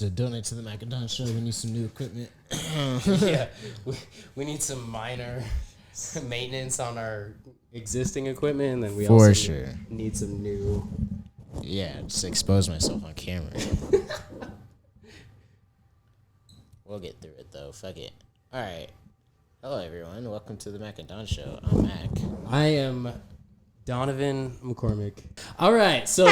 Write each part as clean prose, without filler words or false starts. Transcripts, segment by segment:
to donate to the Mac and Don Show. We need some new equipment. Yeah, we need some minor maintenance on our existing equipment, and then we For also sure. need some new. Yeah, just expose myself on camera. We'll get through it though. Fuck it. All right. Hello everyone. Welcome to the Mac and Don Show. I'm Mac. I am Donovan McCormick. All right, so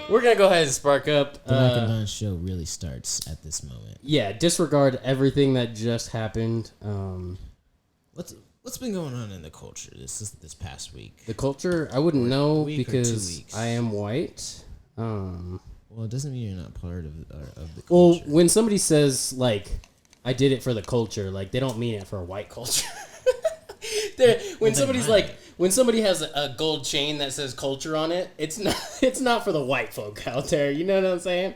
we're gonna go ahead and spark up. The Mac and Don Show really starts at this moment. Yeah, disregard everything that just happened. What's been going on in the culture this past week? The culture, I wouldn't know week or 2 because weeks. I am white. Well, it doesn't mean you're not part of the Well, culture. when somebody says like, "I did it for the culture," like they don't mean it for a white culture. When somebody's like, when somebody has a gold chain that says "culture" on it, it's not for the white folk out there. You know what I'm saying?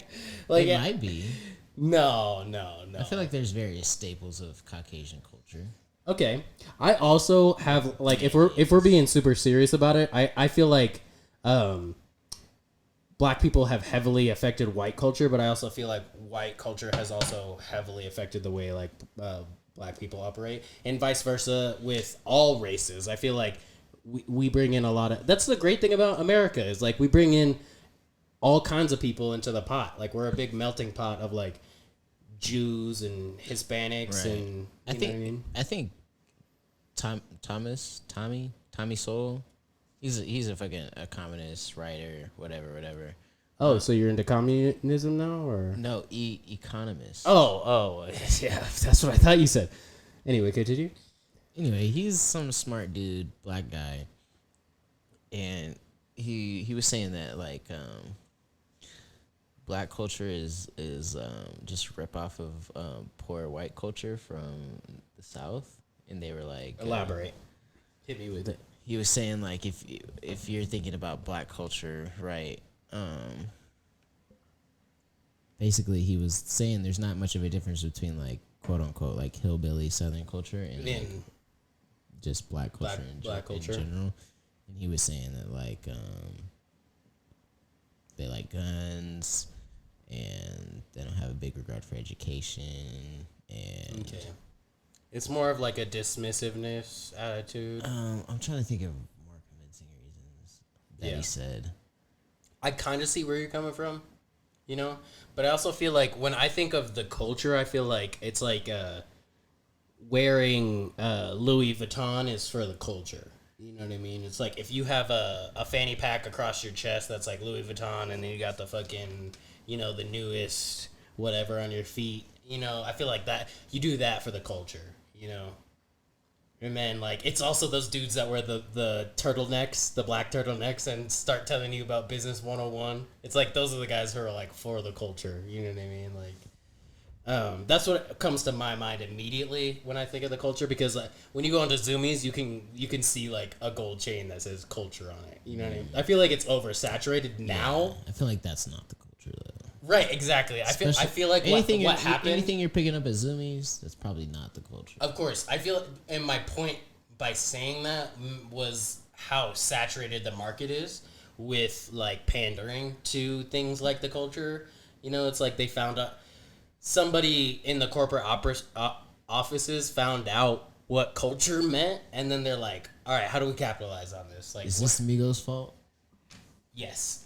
Like, It might be. No. I feel like there's various staples of Caucasian culture. Okay. I also have like if we're being super serious about it, I feel like black people have heavily affected white culture, but I also feel like white culture has also heavily affected the way like black people operate, and vice versa with all races. I feel like we bring in a lot of. That's the great thing about America is like we bring in all kinds of people into the pot. Like we're a big melting pot of like Jews and Hispanics Right. and I know think what I mean? Tommy Sowell. He's a fucking a communist writer, whatever. Oh, so you're into communism now, or? No, economist. Oh, yeah, that's what I thought you said. Anyway, continue. Anyway, he's some smart dude, black guy, and he was saying that like black culture is just a rip off of poor white culture from the South, and they were like Elaborate. Hit me with it. he was saying like if you're thinking about black culture, right? Basically, he was saying there's not much of a difference between like quote unquote like hillbilly Southern culture and like, just black culture in general. And he was saying that like they like guns and they don't have a big regard for education and It's more of like a dismissiveness attitude. I'm trying to think of more convincing reasons that he said. I kind of see where you're coming from, you know? But I also feel like when I think of the culture, I feel like it's like wearing Louis Vuitton is for the culture. You know what I mean? It's like if you have a fanny pack across your chest that's like Louis Vuitton, and then you got the fucking, you know, the newest whatever on your feet. You know, I feel like that you do that for the culture, you know? And then, like, it's also those dudes that wear the turtlenecks, the black turtlenecks, and start telling you about Business 101. It's like, those are the guys who are, like, for the culture. You know what I mean? Like, that's what comes to my mind immediately when I think of the culture, because when you go onto Zoomies, you can see, like, a gold chain that says culture on it. You know what I mean? I feel like it's oversaturated now. I feel like that's not the culture though. Right, exactly. I feel like what happened... Anything you're picking up at Zoomies, that's probably not the culture. Of course. I feel... And my point by saying that was how saturated the market is with, like, pandering to things like the culture. You know, it's like they found out... Somebody in the corporate offices found out what culture meant, and then they're like, all right, how do we capitalize on this? Like, Is this Migos' fault? Yes.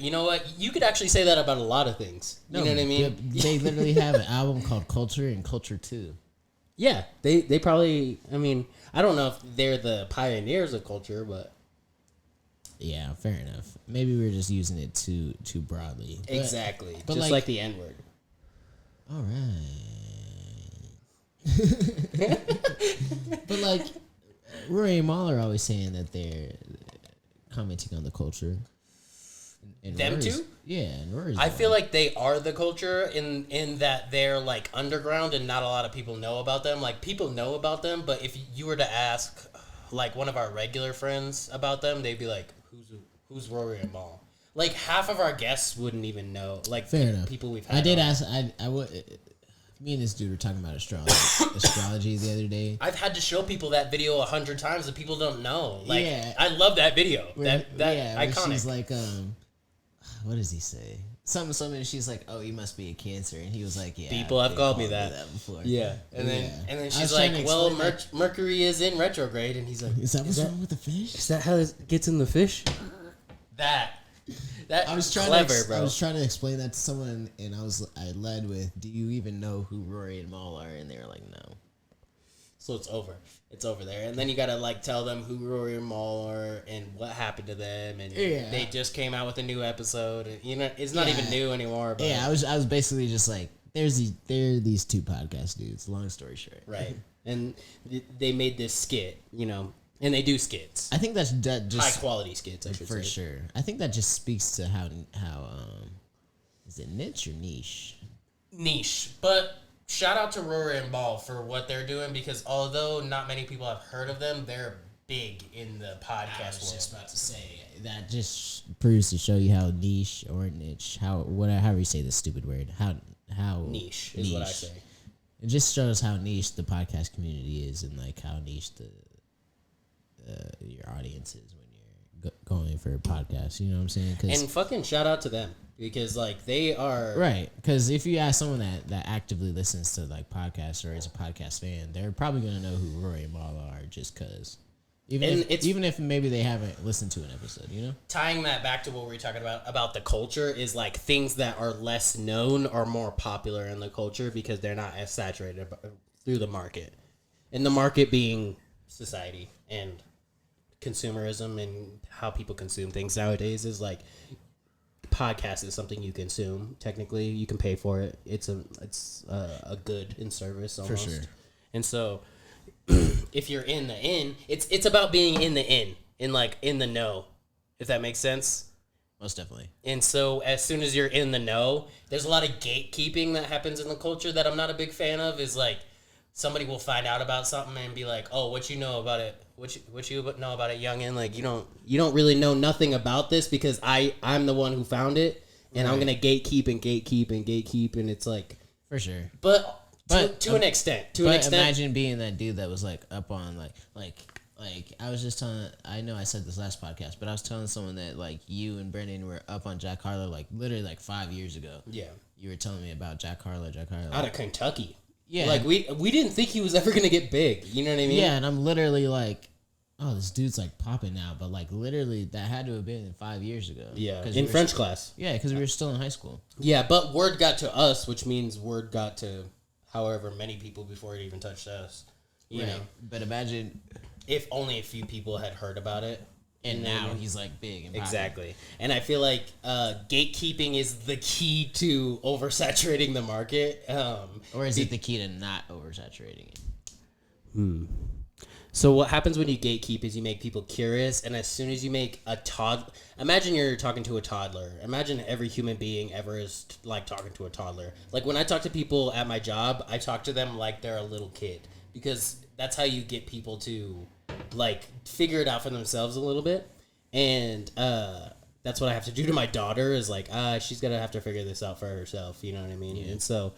You know what? You could actually say that about a lot of things. You know what I mean? They literally have an album called Culture and Culture 2. Yeah. They probably, I mean, I don't know if they're the pioneers of culture, but. Yeah, fair enough. Maybe we were just using it too broadly. Exactly. But just like the N-word. All right. But like, Rory and Maul are always saying that they're commenting on the culture. And Them Rory's, too? Yeah, and Rory's I feel like they are the culture in that they're like underground and not a lot of people know about them. Like people know about them, but if you were to ask like one of our regular friends about them, they'd be like, "Who's Rory and Maul?" Like half of our guests wouldn't even know. Like fair enough. People we've had. I did ask. I would. Me and this dude were talking about astrology the other day. I've had to show people that video 100 times and people don't know. Like, Yeah. I love that video. Where That iconic. She's like, what does he say? something. She's like, "Oh, you must be a Cancer," and he was like, "Yeah." People have called me that before. Yeah, and then she's like, "Well, Mercury is in retrograde," and he's like, "Is that what's wrong with the fish? Is that how it gets in the fish?" That I was trying clever, bro. I was trying to explain that to someone, and I led with, "Do you even know who Rory and Mal are?" And they were like, "No." So it's over. It's over there, and then you gotta like tell them who Rory and Mal are and what happened to them, and they just came out with a new episode. You know, it's not even new anymore. But I was basically just like, there are these two podcast dudes. Long story short, right? And they made this skit, you know. And they do skits. I think that just high quality skits, I should say. For sure. I think that just speaks to how is it niche or niche? Niche. But shout out to Rory and Mal for what they're doing, because although not many people have heard of them, they're big in the podcast world. I was just about to say, that just proves to show you how niche or niche, however you say this stupid word, how niche is what I say. It just shows how niche the podcast community is, and like how niche your audience is when you're going for a podcast. You know what I'm saying? And fucking shout out to them, because like they are right. Because if you ask someone that actively listens to like podcasts or is a podcast fan, they're probably gonna know who Rory and Mal are, just because. Even if maybe they haven't listened to an episode, you know? Tying that back to what we were talking about the culture, is like things that are less known are more popular in the culture because they're not as saturated through the market. And the market being society and consumerism and how people consume things nowadays is like, podcast is something you consume. Technically, you can pay for it. It's a good in service almost. For sure. And so if you're in the in, it's about being in the in the know, if that makes sense. Most definitely. And so as soon as you're in the know, there's a lot of gatekeeping that happens in the culture that I'm not a big fan of. Is like somebody will find out about something and be like, "Oh, what you know about it? What you know about it, youngin? Like you don't really know nothing about this because I'm the one who found it, and right. I'm gonna gatekeep, and it's like for sure, but to an extent. Imagine being that dude that was like up on like I was just telling. I know I said this last podcast, but I was telling someone that like you and Brendan were up on Jack Harlow like literally like 5 years ago. Yeah, you were telling me about Jack Harlow out of Kentucky. Yeah, like we didn't think he was ever gonna get big. You know what I mean? Yeah, and I'm literally like, oh, this dude's like popping now, but like literally that had to have been 5 years ago. Yeah, in French class. Yeah, because we were still in high school. Yeah, but word got to us, which means word got to however many people before it even touched us. You know, but imagine if only a few people had heard about it. And now he's like big and popular. Exactly. And I feel like gatekeeping is the key to oversaturating the market. Or is it the key to not oversaturating it? So what happens when you gatekeep is you make people curious, and as soon as you make a imagine you're talking to a toddler. Imagine every human being ever is like talking to a toddler. Like when I talk to people at my job, I talk to them like they're a little kid, because that's how you get people to like figure it out for themselves a little bit. And that's what I have to do to my daughter, is like she's gonna have to figure this out for herself, you know what I mean? Yeah. And so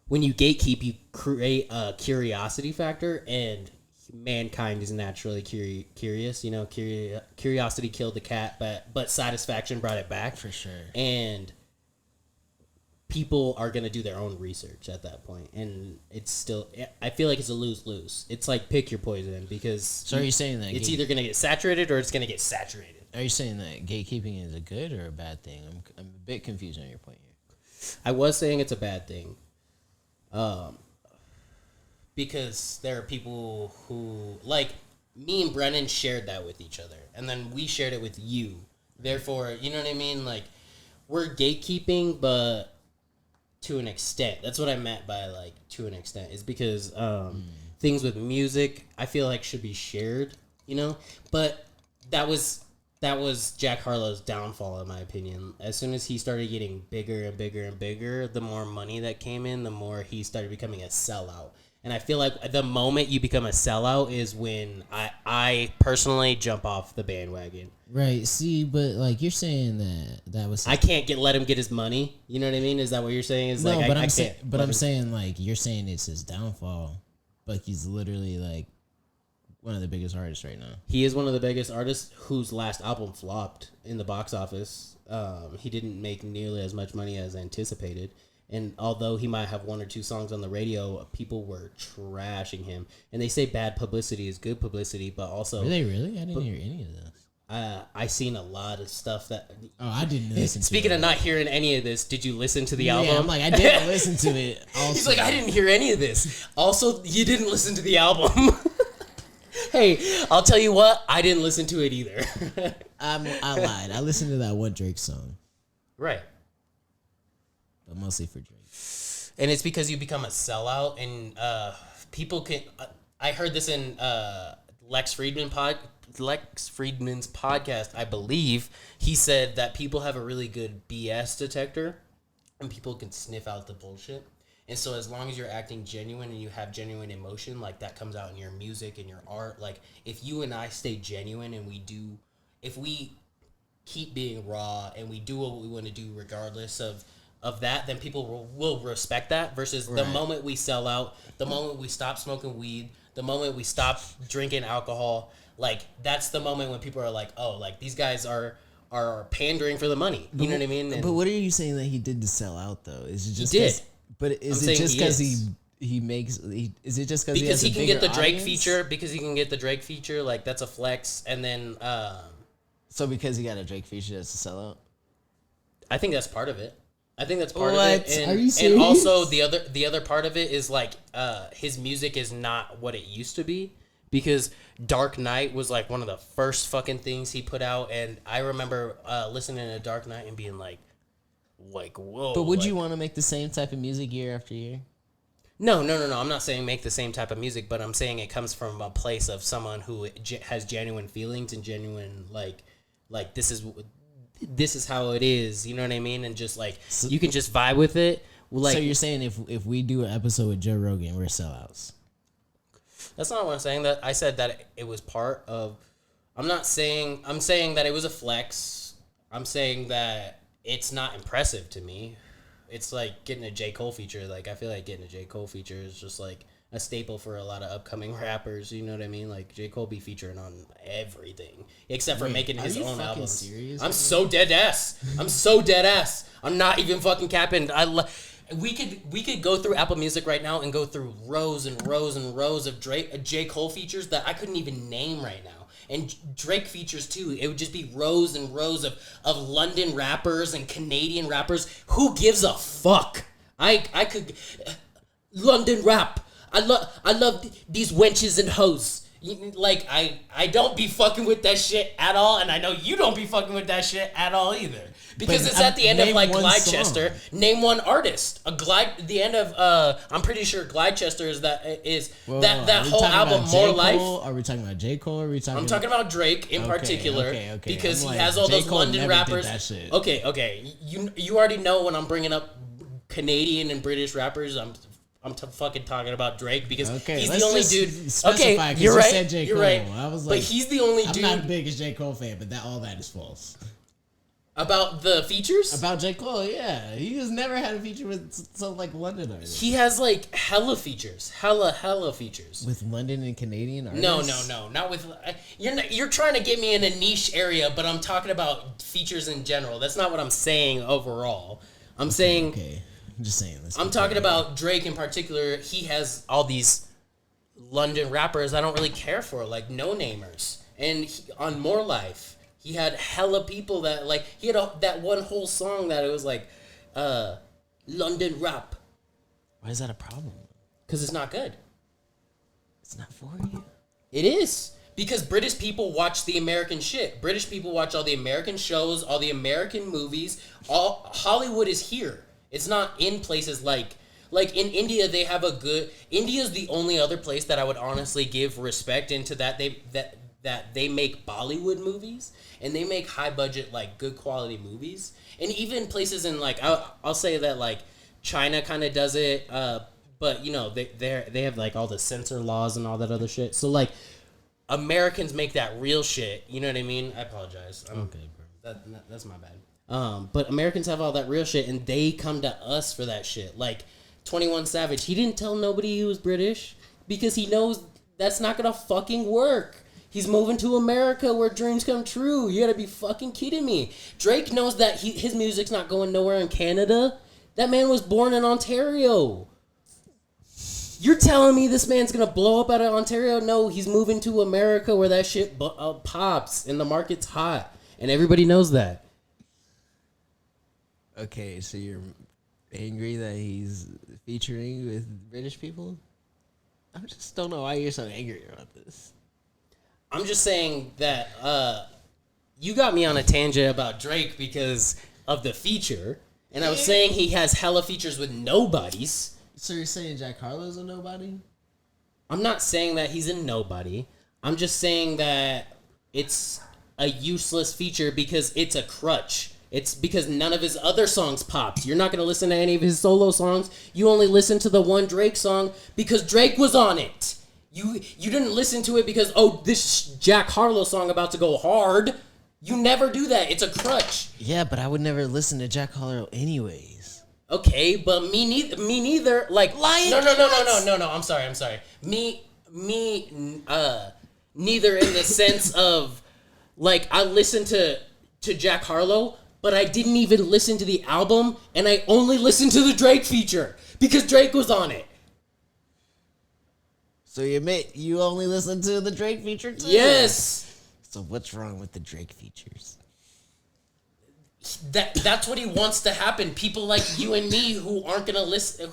when you gatekeep, you create a curiosity factor, and mankind is naturally curious. You know, curiosity killed the cat, but satisfaction brought it back. For sure. And people are going to do their own research at that point. And it's still, I feel like it's a lose-lose. It's like pick your poison, because... So are you saying that... It's either going to get saturated or it's going to get saturated. Are you saying that gatekeeping is a good or a bad thing? I'm a bit confused on your point here. I was saying it's a bad thing. Because there are people who, like, me and Brennan shared that with each other, and then we shared it with you. Therefore, you know what I mean? Like, we're gatekeeping, but to an extent. That's what I meant by, like, to an extent. Is because things with music, I feel like, should be shared, you know? But that was Jack Harlow's downfall, in my opinion. As soon as he started getting bigger and bigger and bigger, the more money that came in, the more he started becoming a sellout. And I feel like the moment you become a sellout is when I personally jump off the bandwagon. Right. See, but like you're saying that was... I can't let him get his money. You know what I mean? Is that what you're saying? Is no, like, but I'm saying like you're saying it's his downfall, but he's literally like one of the biggest artists right now. He is one of the biggest artists whose last album flopped in the box office. he didn't make nearly as much money as anticipated. And although he might have 1 or 2 songs on the radio, people were trashing him. And they say bad publicity is good publicity, but also... Were they really? I didn't hear any of this. I seen a lot of stuff that... Oh, I didn't listen to it. Speaking of not hearing any of this, did you listen to the album? I'm like, I didn't listen to it. Also. He's like, I didn't hear any of this. Also, you didn't listen to the album. Hey, I'll tell you what, I didn't listen to it either. I lied. I listened to that one Drake song. Right. But mostly for Drake. And it's because you become a sellout, and people can... I heard this in Lex Friedman's podcast, I believe. He said that people have a really good BS detector, and people can sniff out the bullshit. And so as long as you're acting genuine and you have genuine emotion, like that comes out in your music and your art. Like if you and I stay genuine and if we keep being raw and we do what we want to do regardless of that, then people will respect that versus the moment we sell out, the moment we stop smoking weed, the moment we stop drinking alcohol, like that's the moment when people are like, oh, like these guys are pandering for the money. You know what I mean? But what are you saying that he did to sell out though? Is it just he did? But is it just because he makes? Is it just because he can get the Drake feature? Because he can get the Drake feature, like that's a flex, and then so because he got a Drake feature, that's a sellout. I think that's part of it. I think that's part of it. And, are you serious? And also the other part of it is like his music is not what it used to be, because Dark Knight was like one of the first fucking things he put out, and I remember listening to Dark Knight and being like whoa. But would you want to make the same type of music year after year? No. I'm not saying make the same type of music, but I'm saying it comes from a place of someone who has genuine feelings and genuine like this is how it is. You know what I mean? And just like you can just vibe with it. Like, so you're saying if we do an episode with Joe Rogan, we're sellouts? That's not what I'm saying. That I said that it was part of. I'm saying that it was a flex. I'm saying that it's not impressive to me. It's like getting a J. Cole feature. Like, I feel like getting a J. Cole feature is just like a staple for a lot of upcoming rappers. You know what I mean? Like, J. Cole be featuring on everything except for making his own albums. Serious, I'm so dead ass. I'm not even fucking capping. We could go through Apple Music right now and go through rows and rows and rows of J. Cole features that I couldn't even name right now. And Drake features too. It would just be rows and rows of London rappers and Canadian rappers. Who gives a fuck? I could London rap. I love these wenches and hoes. Like I don't be fucking with that shit at all, and I know you don't be fucking with that shit at all either. Because it's at the end of like Glychester. Name one artist. The end of I'm pretty sure Glychester is that whole album More Life. Are we talking about J. Cole? Or are we talking? I'm talking about Drake in particular. Okay. Because he has all those London rappers. Okay. You already know when I'm bringing up Canadian and British rappers, I'm fucking talking about Drake because he's the only dude. Okay, you're right. You're right. I was like, but he's the only dude. I'm not the biggest J. Cole fan, but all that is false. About the features? About J. Cole, yeah. He has never had a feature with some like London artists. He has like hella features. Hella features. With London and Canadian artists? No. Not with... You're trying to get me in a niche area, but I'm talking about features in general. That's not what I'm saying overall. I'm saying... Okay. I'm just saying this. I'm talking about Drake in particular. He has all these London rappers I don't really care for, like no-namers. And on More Life... He had hella people that, like, he had that one whole song that it was like, London rap. Why is that a problem? Because it's not good. It's not for you. It is. Because British people watch the American shit. British people watch all the American shows, all the American movies. Hollywood is here. It's not in places like in India, they have India's the only other place that I would honestly give respect into that they make Bollywood movies. And they make high budget, like good quality movies, and even places in like I'll say that like China kind of does it, but you know they have like all the censor laws and all that other shit. So like Americans make that real shit. You know what I mean? I apologize. Okay, bro. That's my bad. But Americans have all that real shit, and they come to us for that shit. Like 21 Savage, he didn't tell nobody he was British because he knows that's not gonna fucking work. He's moving to America where dreams come true. You gotta be fucking kidding me. Drake knows that his music's not going nowhere in Canada. That man was born in Ontario. You're telling me this man's gonna blow up out of Ontario? No, he's moving to America where that shit pops and the market's hot. And everybody knows that. Okay, so you're angry that he's featuring with British people? I just don't know why you're so angry about this. I'm just saying that you got me on a tangent about Drake because of the feature. And I was saying he has hella features with nobodies. So you're saying Jack Harlow's a nobody? I'm not saying that he's a nobody. I'm just saying that it's a useless feature because it's a crutch. It's because none of his other songs popped. You're not going to listen to any of his solo songs. You only listen to the one Drake song because Drake was on it. You didn't listen to it because, oh, this Jack Harlow song about to go hard. You never do that. It's a crutch. Yeah, but I would never listen to Jack Harlow anyways. Okay, but me neither. Like, Lion no. I'm sorry. Me, neither in the sense of, like, I listened to Jack Harlow, but I didn't even listen to the album, and I only listened to the Drake feature because Drake was on it. So you admit you only listen to the Drake feature too? Yes. So what's wrong with the Drake features? That's what he wants to happen. People like you and me who aren't gonna listen,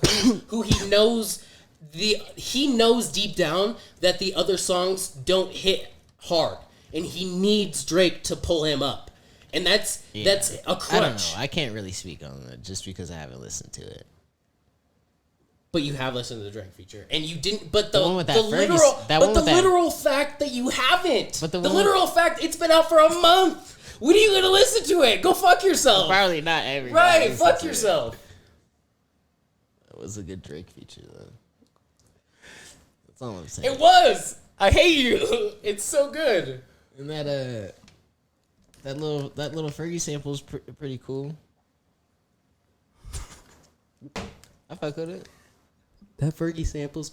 who he knows deep down that the other songs don't hit hard, and he needs Drake to pull him up, and that's a crutch. I don't know. I can't really speak on that just because I haven't listened to it. But you have listened to the Drake feature, and you didn't. But the literal fact that you haven't. But the literal fact it's been out for a month. When are you gonna listen to it? Go fuck yourself. Probably not everybody. Right, fuck yourself. That was a good Drake feature, though. That's all I'm saying. It was. I hate you. It's so good. And that little Fergie sample's pretty cool. I fuck with it. That Fergie sample's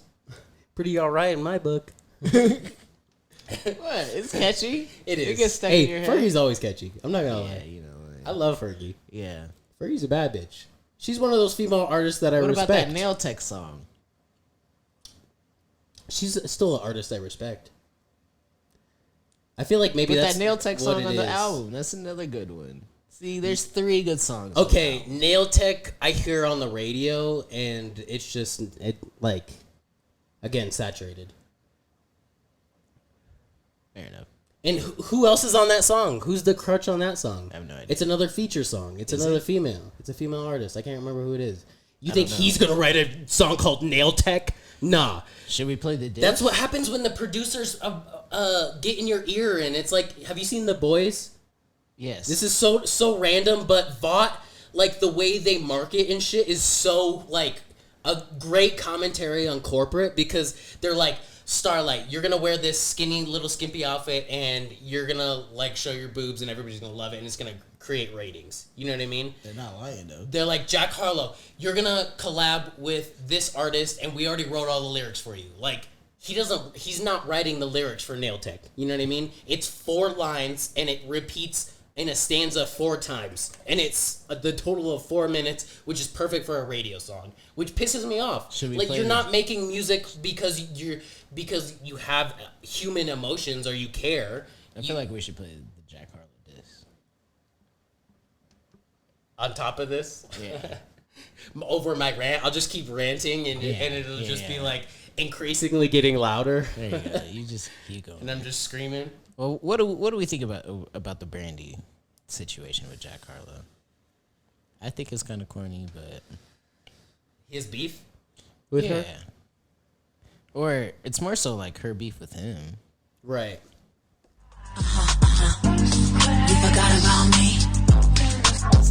pretty alright in my book. What? It's catchy. It is. It gets stuck in your head. Fergie's always catchy. I'm not gonna lie. Yeah, you know. I love Fergie. Yeah. Fergie's a bad bitch. She's one of those female artists that I respect. What about that Nail Tech song? She's still an artist I respect. I feel like maybe that's that Nail Tech song on the is. album. That's another good one. See, there's 3 good songs. Okay, Nail Tech I hear on the radio, and it's just again saturated. Fair enough. And who else is on that song? Who's the crutch on that song? I have no idea. It's another feature song. It's another female. It's a female artist. I can't remember who it is. You think he's going to write a song called Nail Tech? Nah. Should we play the disc? That's what happens when the producers get in your ear, and it's like, have you seen The Boys? Yes. This is so random, but Vought, like, the way they market and shit is so, like, a great commentary on corporate, because they're like, Starlight, you're gonna wear this skinny little skimpy outfit and you're gonna like show your boobs and everybody's gonna love it and it's gonna create ratings. You know what I mean? They're not lying though. They're like, Jack Harlow, you're gonna collab with this artist and we already wrote all the lyrics for you. Like, he's not writing the lyrics for Nail Tech. You know what I mean? It's 4 lines and it repeats in a stanza 4 times, and it's the total of 4 minutes, which is perfect for a radio song, which pisses me off. Should we like, play you're this? Not making music because you have human emotions or you care. I feel like we should play the Jack Harlow disc. On top of this, Yeah. over my rant, I'll just keep ranting, and it'll just be like increasingly getting louder. There you go. You just keep going. And I'm just screaming. Well, what do we think about the Brandy situation with Jack Harlow? I think it's kind of corny, but His beef with her? Or it's more so like her beef with him. Right. You forgot about me. It's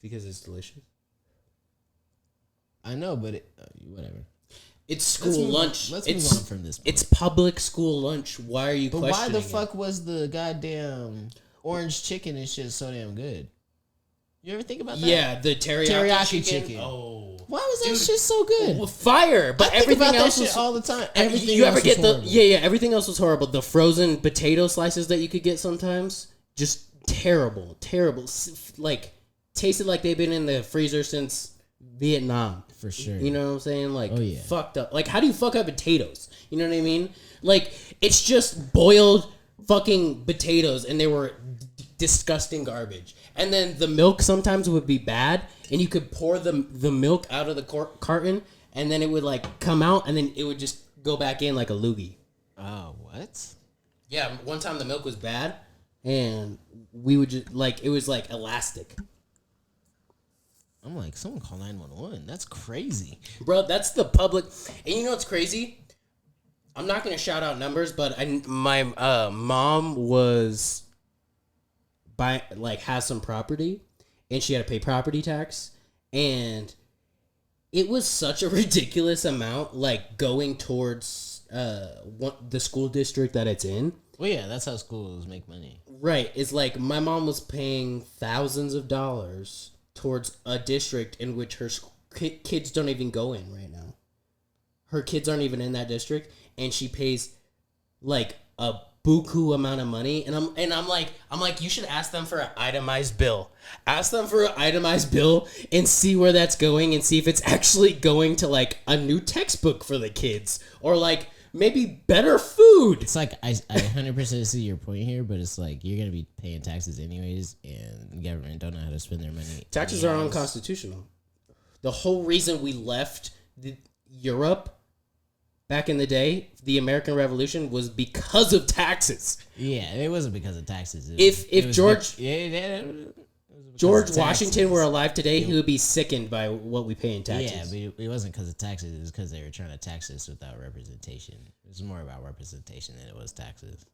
Because it's delicious. I know, but whatever. It's school lunch. Let's move on from this point. It's public school lunch. Why are you questioning why the fuck was the goddamn orange chicken and shit so damn good? You ever think about that? Yeah, the teriyaki chicken. Oh. Why was that shit so good? Well, fire, but everything else was all the time. Everything you else ever get was the everything else was horrible. The frozen potato slices that you could get sometimes, just terrible. Like tasted like they've been in the freezer since Vietnam. For sure. You know what I'm saying? Like, oh, yeah. Fucked up. Like, how do you fuck up potatoes? You know what I mean? Like, it's just boiled fucking potatoes, and they were disgusting garbage. And then the milk sometimes would be bad, and you could pour the milk out of the carton, and then it would, like, come out, and then it would just go back in like a loogie. Oh, what? Yeah, one time the milk was bad, and we would just, like, it was, like, elastic. I'm like, someone call 911. That's crazy. Bro, that's the public. And you know what's crazy? I'm not going to shout out numbers, but my mom was has some property, and she had to pay property tax, and it was such a ridiculous amount, like, going towards the school district that it's in. Well, yeah, that's how schools make money. Right. It's like my mom was paying thousands of dollars towards a district in which her kids don't even go in right now. Her kids aren't even in that district, and she pays like a buku amount of money. And I'm like, you should ask them for an itemized bill. Ask them for an itemized bill and see where that's going, and see if it's actually going to like a new textbook for the kids, or like maybe better food. It's like I 100% see your point here, but it's like you're gonna be paying taxes anyways, and the government don't know how to spend their money. Taxes are unconstitutional. The whole reason we left Europe back in the day, the American Revolution, was because of taxes. Yeah, it wasn't because of taxes. If George Washington were alive today, he would be sickened by what we pay in taxes. Yeah, but it wasn't because of taxes. It was because they were trying to tax us without representation. It was more about representation than it was taxes.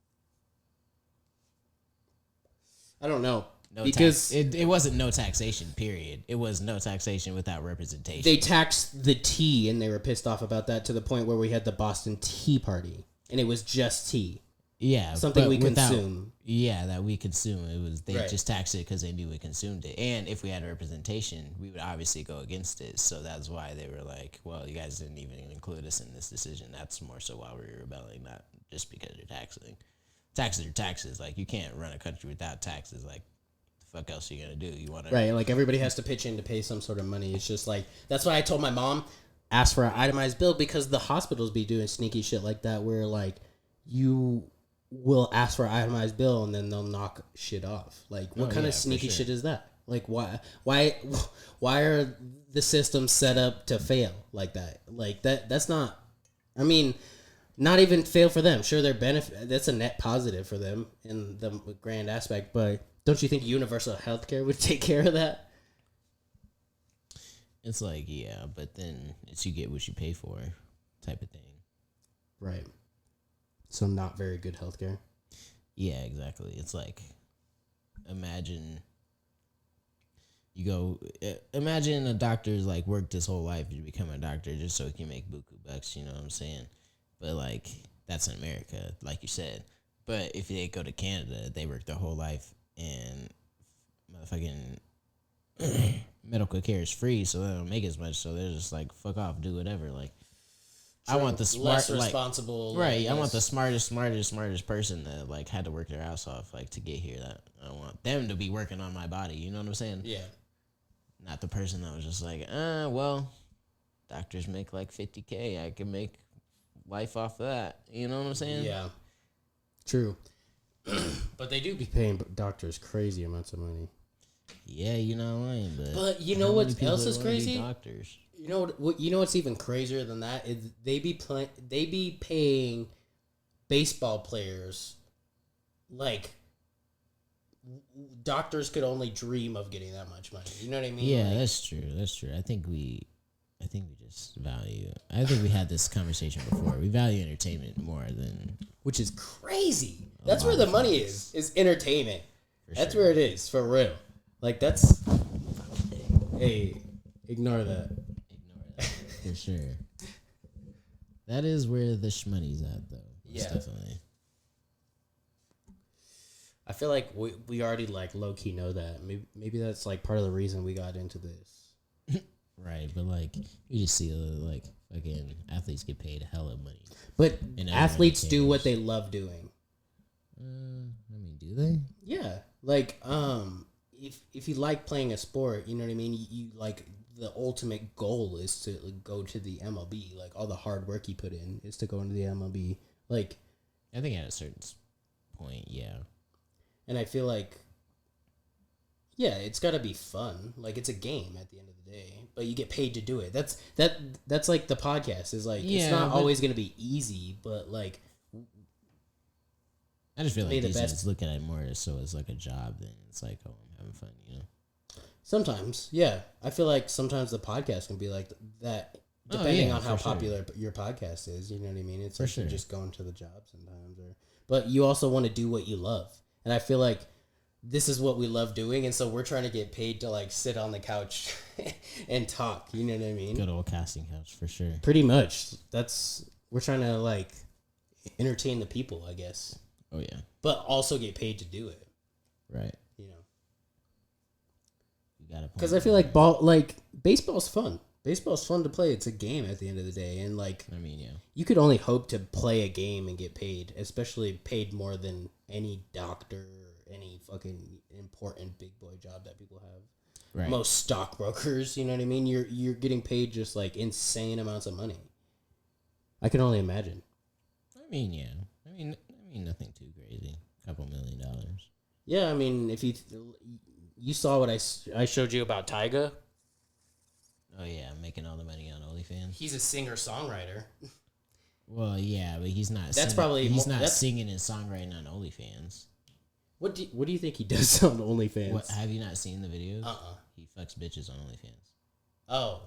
I don't know. Because it wasn't no taxation, period. It was no taxation without representation. They taxed the tea, and they were pissed off about that, to the point where we had the Boston Tea Party, and it was just tea. Yeah, something we consume. Yeah, that we consume. It was they right. just taxed it because they knew we consumed it, and if we had representation, we would obviously go against it. So that's why they were like, "Well, you guys didn't even include us in this decision." That's more so why we were rebelling, not just because you're taxing. Taxes are taxes. Like, you can't run a country without taxes. Like, the fuck else are you gonna do? You want to right? Like, everybody has to pitch in to pay some sort of money. It's just like, that's why I told my mom, ask for an itemized bill, because the hospitals be doing sneaky shit like that, where like you will ask for an itemized bill and then they'll knock shit off. Like, what kind of sneaky shit is that? Like, why are the systems set up to fail like that? Like, that's not, I mean, not even fail for them. Sure, their benefit, that's a net positive for them in the grand aspect, but don't you think universal healthcare would take care of that? It's like, yeah, but then it's you get what you pay for type of thing. Right. So not very good healthcare. Yeah, exactly. It's like, imagine a doctor's like worked his whole life to become a doctor just so he can make buku bucks, you know what I'm saying? But like, that's in America, like you said. But if they go to Canada, they work their whole life, and motherfucking medical care is free, so they don't make as much, so they're just like, fuck off, do whatever. Like, I want the smart, responsible, right? I want the smartest person that like had to work their ass off like to get here. That I want them to be working on my body. You know what I'm saying? Yeah. Not the person that was just like, well, doctors make like $50K. I can make life off of that. You know what I'm saying? Yeah. True. But they do be paying doctors crazy amounts of money. Yeah, you know what I mean. But you know what else is crazy? Doctors. You know what? You know what's even crazier than that is they be paying baseball players like doctors could only dream of getting that much money. You know what I mean? Yeah, like, that's true. I think we just value. I think we had this conversation before. We value entertainment more than, which is crazy. That's where the money is entertainment. That's where it is, for real. Like, that's Hey, ignore that. For sure. That is where the shmoney's at, though. Yeah. Definitely. I feel like we already like low key know that. Maybe that's like part of the reason we got into this. Right, but like you just see like fucking athletes get paid hella money. But And athletes do what they love doing. I mean, do they? Yeah, like if you like playing a sport, you know what I mean. You like the ultimate goal is to go to the MLB. Like all the hard work you put in is to go into the MLB. Like I think at a certain point, yeah. And I feel like, yeah, it's got to be fun. Like it's a game at the end of the day, but you get paid to do it. That's like the podcast is like. It's not always gonna be easy, but like. I just feel like these days look at it more so as like a job than it's like, oh, I'm having fun, you know. Sometimes, yeah, I feel like sometimes the podcast can be like that, depending on how popular your podcast is. You know what I mean? It's like you're just going to the job sometimes, but you also want to do what you love. And I feel like this is what we love doing, and so we're trying to get paid to like sit on the couch and talk. You know what I mean? Good old casting couch for sure. Pretty much. We're trying to like entertain the people, I guess. Oh yeah. But also get paid to do it. Right. You know. You gotta. Because I feel like baseball's fun. Baseball's fun to play. It's a game at the end of the day, and like I mean, yeah. You could only hope to play a game and get paid, especially paid more than any doctor or any fucking important big boy job that people have. Right. Most stockbrokers, you know what I mean? You're getting paid just like insane amounts of money. I can only imagine. I mean, yeah. I mean nothing too crazy. $2 million. Yeah, I mean, if you saw what I showed you about Tyga. Oh yeah, making all the money on OnlyFans. He's a singer-songwriter. Well, yeah, but he's not. He's not singing and songwriting on OnlyFans. What do you think he does on OnlyFans? What, have you not seen the videos? He fucks bitches on OnlyFans. Oh.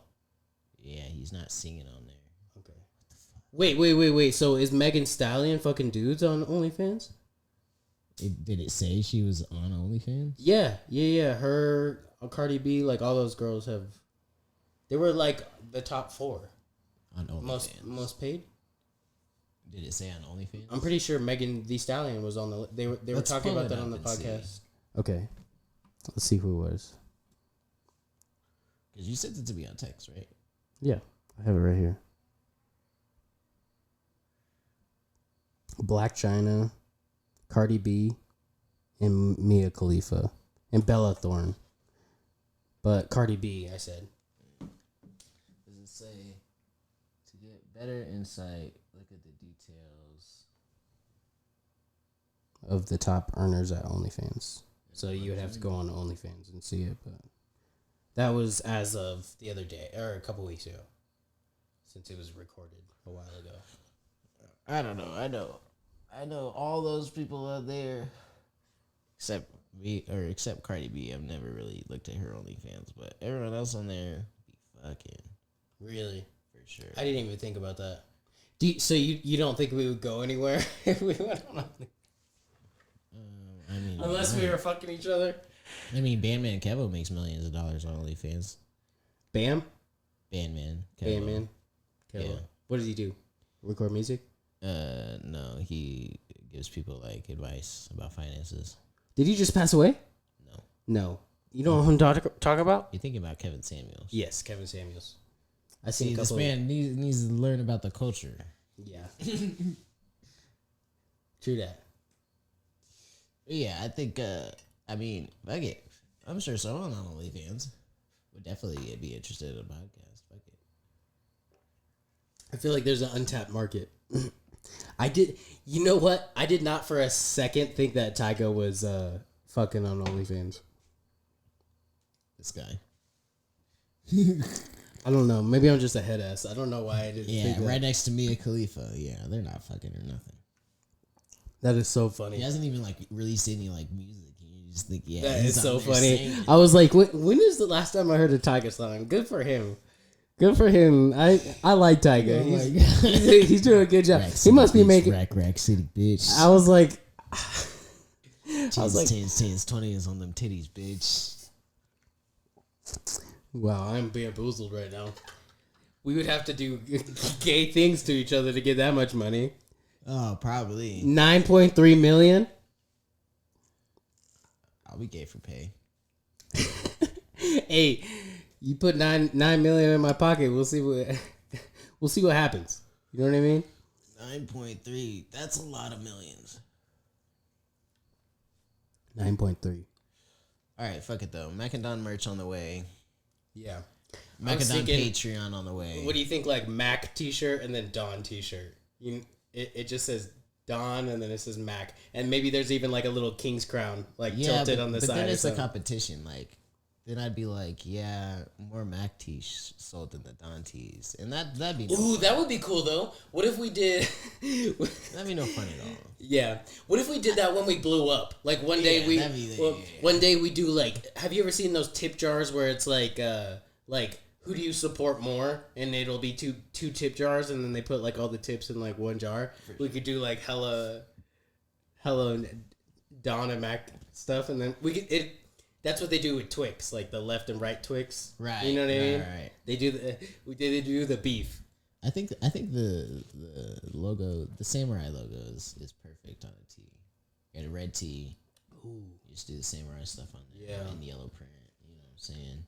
Yeah, he's not singing on there. Okay. Wait. So is Megan Stallion fucking dudes on OnlyFans? Did it say she was on OnlyFans? Yeah. Her, Cardi B, like all those girls have. They were like the top 4 on OnlyFans. Most paid. Did it say on OnlyFans? I'm pretty sure Megan Thee Stallion was on the. They were talking about that on the podcast. See. Okay, let's see who it was. Because you sent it to me on text, right? Yeah, I have it right here. Black China, Cardi B, and Mia Khalifa, and Bella Thorne. But Cardi B, I said. Does it say, to get better insight, look at the details of the top earners at OnlyFans. So you would have to go on OnlyFans and see it, but that was as of the other day, or a couple weeks ago, since it was recorded a while ago. I don't know. I know all those people out there, except Cardi B. I've never really looked at her OnlyFans, but everyone else on there be fucking. Really? For sure. I didn't even think about that. So you don't think we would go anywhere if we went on? I mean, unless we were fucking each other. I mean, Bandman Kevo makes millions of dollars on OnlyFans. Bam? Bandman Kevo. Bandman Kevo. Yeah. What does he do? Record music? No, he gives people like advice about finances. Did he just pass away? No. You know who I'm talking about? You're thinking about Kevin Samuels. Yes, Kevin Samuels. I see this man needs to learn about the culture. Yeah. True that. Yeah, I think. I mean, fuck it. I'm sure someone on OnlyFans would definitely be interested in a podcast. Fuck it. I feel like there's an untapped market. You know what? I did not for a second think that Tyga was fucking on OnlyFans. This guy. I don't know. Maybe I'm just a head ass. I don't know why I didn't think that. Right next to Mia Khalifa. Yeah, they're not fucking or nothing. That is so funny. He hasn't even like released any like music. You just think, yeah, that is so funny. Singing. I was like, when is the last time I heard a Tyga song? Good for him. Good for him. I like Tyga. He's doing a good job. He must be making Rack City, bitch. I was like, tens, 20s on them titties, bitch. Wow, I'm bamboozled right now. We would have to do gay things to each other to get that much money. Oh, probably. 9.3 million. I'll be gay for pay. Hey, you put 9 million in my pocket. We'll see what happens. You know what I mean? 9.3. That's a lot of millions. 9.3. All right, fuck it though. Mac and Don merch on the way. Yeah. Mac and Don Patreon on the way. What do you think? Like Mac T-shirt and then Don T-shirt. It just says Don and then it says Mac, and maybe there's even like a little king's crown tilted on the side. But then it's a competition. Like then I'd be like, yeah, more Mac tees sold than the Don tees, and that'd be that would be cool though. What if we did? That'd be no fun at all. Yeah. What if we did that when we blew up? Like one day one day we do like. Have you ever seen those tip jars where it's like who do you support more? And it'll be two tip jars, and then they put like all the tips in like one jar. We could do like hella Don and Mac stuff, and then we could That's what they do with Twix, like the left and right Twix. Right. You know what I mean? Right. They do the beef. I think the logo, the samurai logo is perfect on a tee. You got a red tee. Ooh. You just do the samurai stuff on there. Yeah. And yellow print. You know what I'm saying?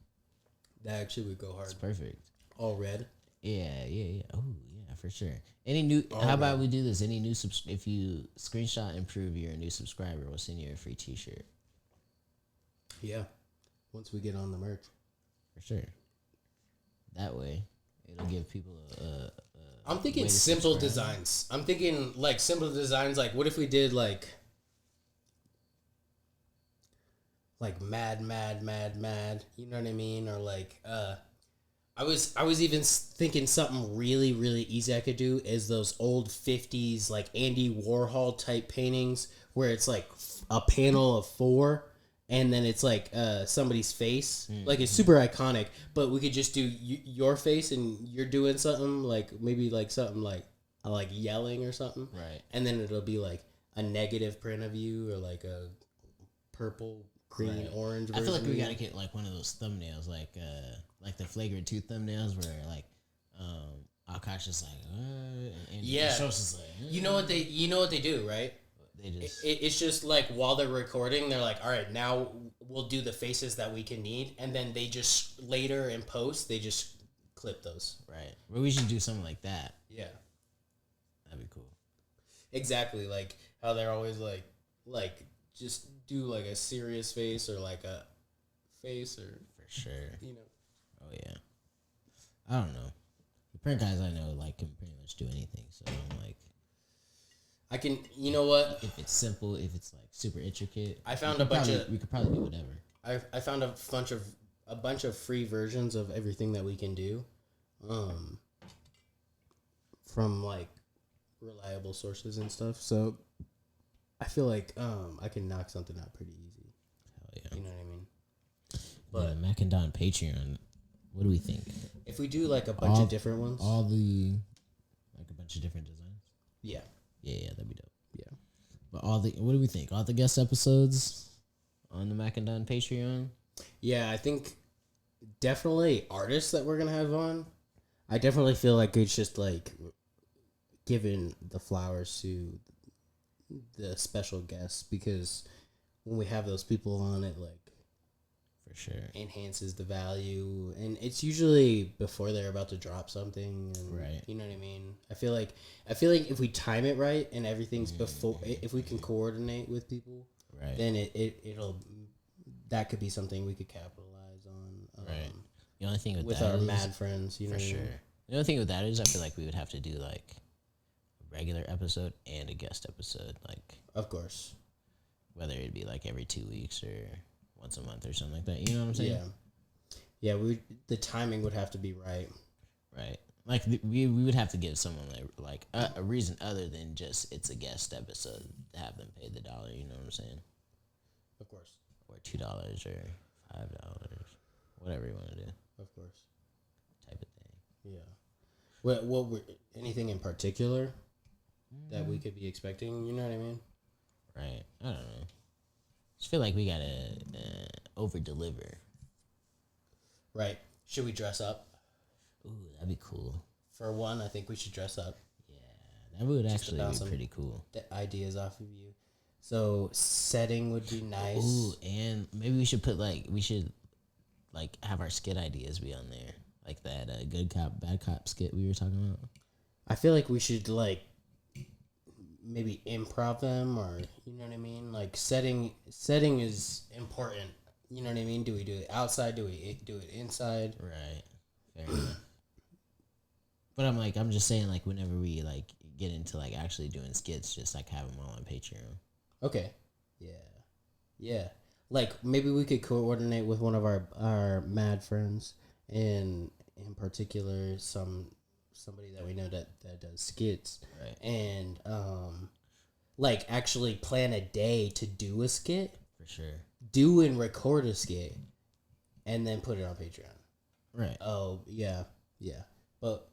That actually would go hard. It's perfect. All red. Yeah. Oh yeah, for sure. Any new? How about we do this? Any new? If you screenshot and prove you're a new subscriber, we'll send you a free T-shirt. Yeah. Once we get on the merch, for sure. That way, it'll give people a I'm thinking simple designs. I'm thinking like simple designs. Like, what if we did like mad. You know what I mean? Or like, I was even thinking something really, really easy I could do is those old 50s like Andy Warhol type paintings where it's like a panel of 4 and then it's like somebody's face. Mm-hmm. Like it's super iconic, but we could just do your face and you're doing something like maybe like something like yelling or something. Right. And then it'll be like a negative print of you or like a purple, green, orange version. I feel like we gotta get like one of those thumbnails, like the Flagrant 2 thumbnails, where like Akash is like, and Shosh is like, you know what they do, right? They just it's just like while they're recording, they're like, all right, now we'll do the faces that we can need, and then they just later in post they just clip those. Right. Well, we should do something like that. Yeah, that'd be cool. Exactly, like how they're always like just do like a serious face or like a face or for sure. You know. Oh yeah. I don't know. The print guys I know like can pretty much do anything. So I'm like, I can. You know what? If it's simple, if it's like super intricate, I found we could probably do whatever. I found a bunch of free versions of everything that we can do, from like reliable sources and stuff. So I feel like I can knock something out pretty easy. Hell yeah. You know what I mean? But Mac and Don Patreon, what do we think? If we do like a bunch of different ones, like a bunch of different designs. Yeah. Yeah, that'd be dope. Yeah. But what do we think? All the guest episodes on the Mac and Don Patreon? Yeah, I think definitely artists that we're gonna have on. I definitely feel like it's just like giving the flowers to the special guests, because when we have those people on, it like for sure enhances the value, and it's usually before they're about to drop something, and, right? You know what I mean? I feel like if we time it right and everything's before, if we can coordinate with people, right, then it'll that could be something we could capitalize on. Right. The only thing with our mad friends, you know, for sure. The only thing with that is I feel like we would have to do like a regular episode and a guest episode, like of course, whether it'd be like every 2 weeks or once a month or something like that. You know what I'm saying? Yeah. The timing would have to be right. Right. Like we would have to give someone like a reason other than just it's a guest episode to have them pay the $1. You know what I'm saying? Of course. Or $2 or $5, whatever you want to do. Of course. Type of thing. Yeah. What anything in particular that we could be expecting? You know what I mean? Right. I don't know. Just feel like we gotta over deliver. Right. Should we dress up? Ooh, that'd be cool. For one, I think we should dress up. Yeah, that would actually be pretty cool. The ideas off of you. So setting would be nice. Ooh, and maybe we should have our skit ideas be on there, like that good cop bad cop skit we were talking about. I feel like we should like maybe improv them, or you know what I mean. Like setting is important. You know what I mean. Do we do it outside? Do we do it inside? Right. Fair enough. But I'm just saying, like, whenever we like get into like actually doing skits, just like have them all on Patreon. Okay. Yeah. Like maybe we could coordinate with one of our mad friends, and in particular somebody that we know that does skits, right? And like actually plan a day to do a skit for sure. Do and record a skit, and then put it on Patreon. Right. Oh yeah. But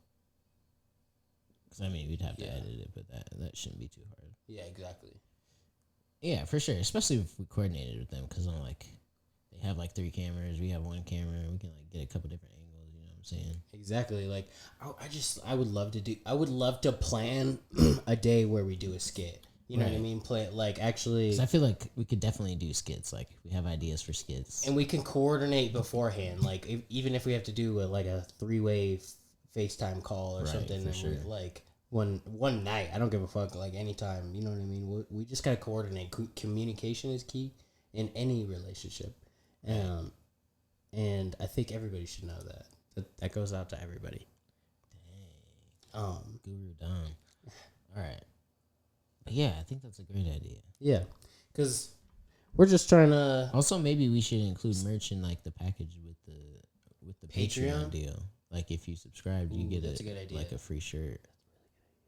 because we'd have to edit it, but that shouldn't be too hard. Yeah, exactly. Yeah, for sure. Especially if we coordinated with them, because I'm like, they have like 3 cameras, we have 1 camera, and we can like get a couple different angles. You know what I'm saying? Exactly. Like, I would love to plan a day where we do a skit. You know what I mean? Play like actually. 'Cause I feel like we could definitely do skits. Like we have ideas for skits, and we can coordinate beforehand. Like even if we have to do a 3-way FaceTime call or something, for sure. Like one night. I don't give a fuck. Like anytime. You know what I mean? We just gotta coordinate. Communication is key in any relationship, and I think everybody should know that. That goes out to everybody. Dang. Guru Dom. All right. But yeah, I think that's a great idea. Yeah, because we're just trying to. Also, maybe we should include merch in like the package with the Patreon deal. Like if you subscribe, you get that's a good idea. Like a free shirt.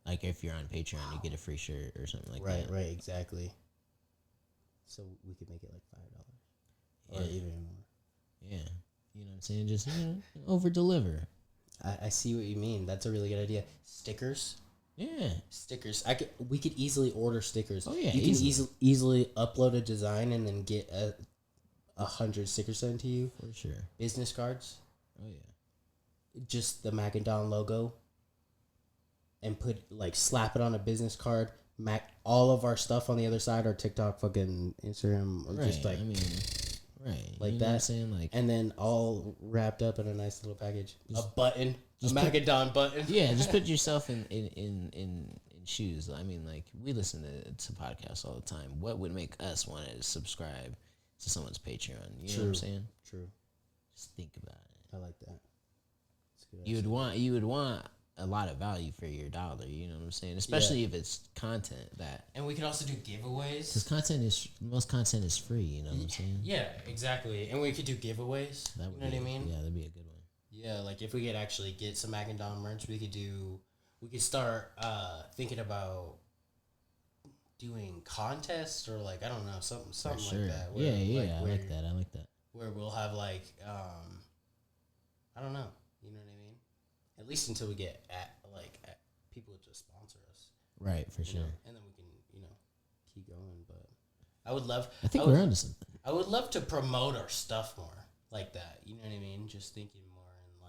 Like if you're on Patreon, you get a free shirt or something like that. Right, exactly. So we could make it like $5 or even more. Yeah, you know what I'm saying? Just over deliver. I see what you mean. That's a really good idea. Stickers. Yeah, stickers. We could easily order stickers. Oh yeah, you can easily upload a design and then get 100 stickers sent to you for sure. Business cards. Oh yeah, just the Mac and Don logo, and slap it on a business card. All of our stuff on the other side, our TikTok, fucking Instagram, right. Just like right, like you know that. What I'm saying? Like, and then all wrapped up in a nice little package. A button. Just Mac and Don button. Yeah, just put yourself in shoes. I mean, like we listen to podcasts all the time. What would make us want to subscribe to someone's Patreon? You know what I'm saying? True. Just think about it. I like that. You would want a lot of value for your dollar. You know what I'm saying? Especially if it's content that. And we could also do giveaways. Because most content is free. You know what I'm saying? Yeah, exactly. And we could do giveaways. You know what I mean? Yeah, that'd be a good one. Yeah, like if we could actually get some Mac and Don merch, we could start thinking about doing contests or like I don't know something like that. Where, I like that. Where we'll have I don't know, you know what I mean? At least until we get at people to sponsor us. Right, for sure. And then we can keep going. But I think we're onto something. I would love to promote our stuff more like that. You know what I mean? Just thinking more and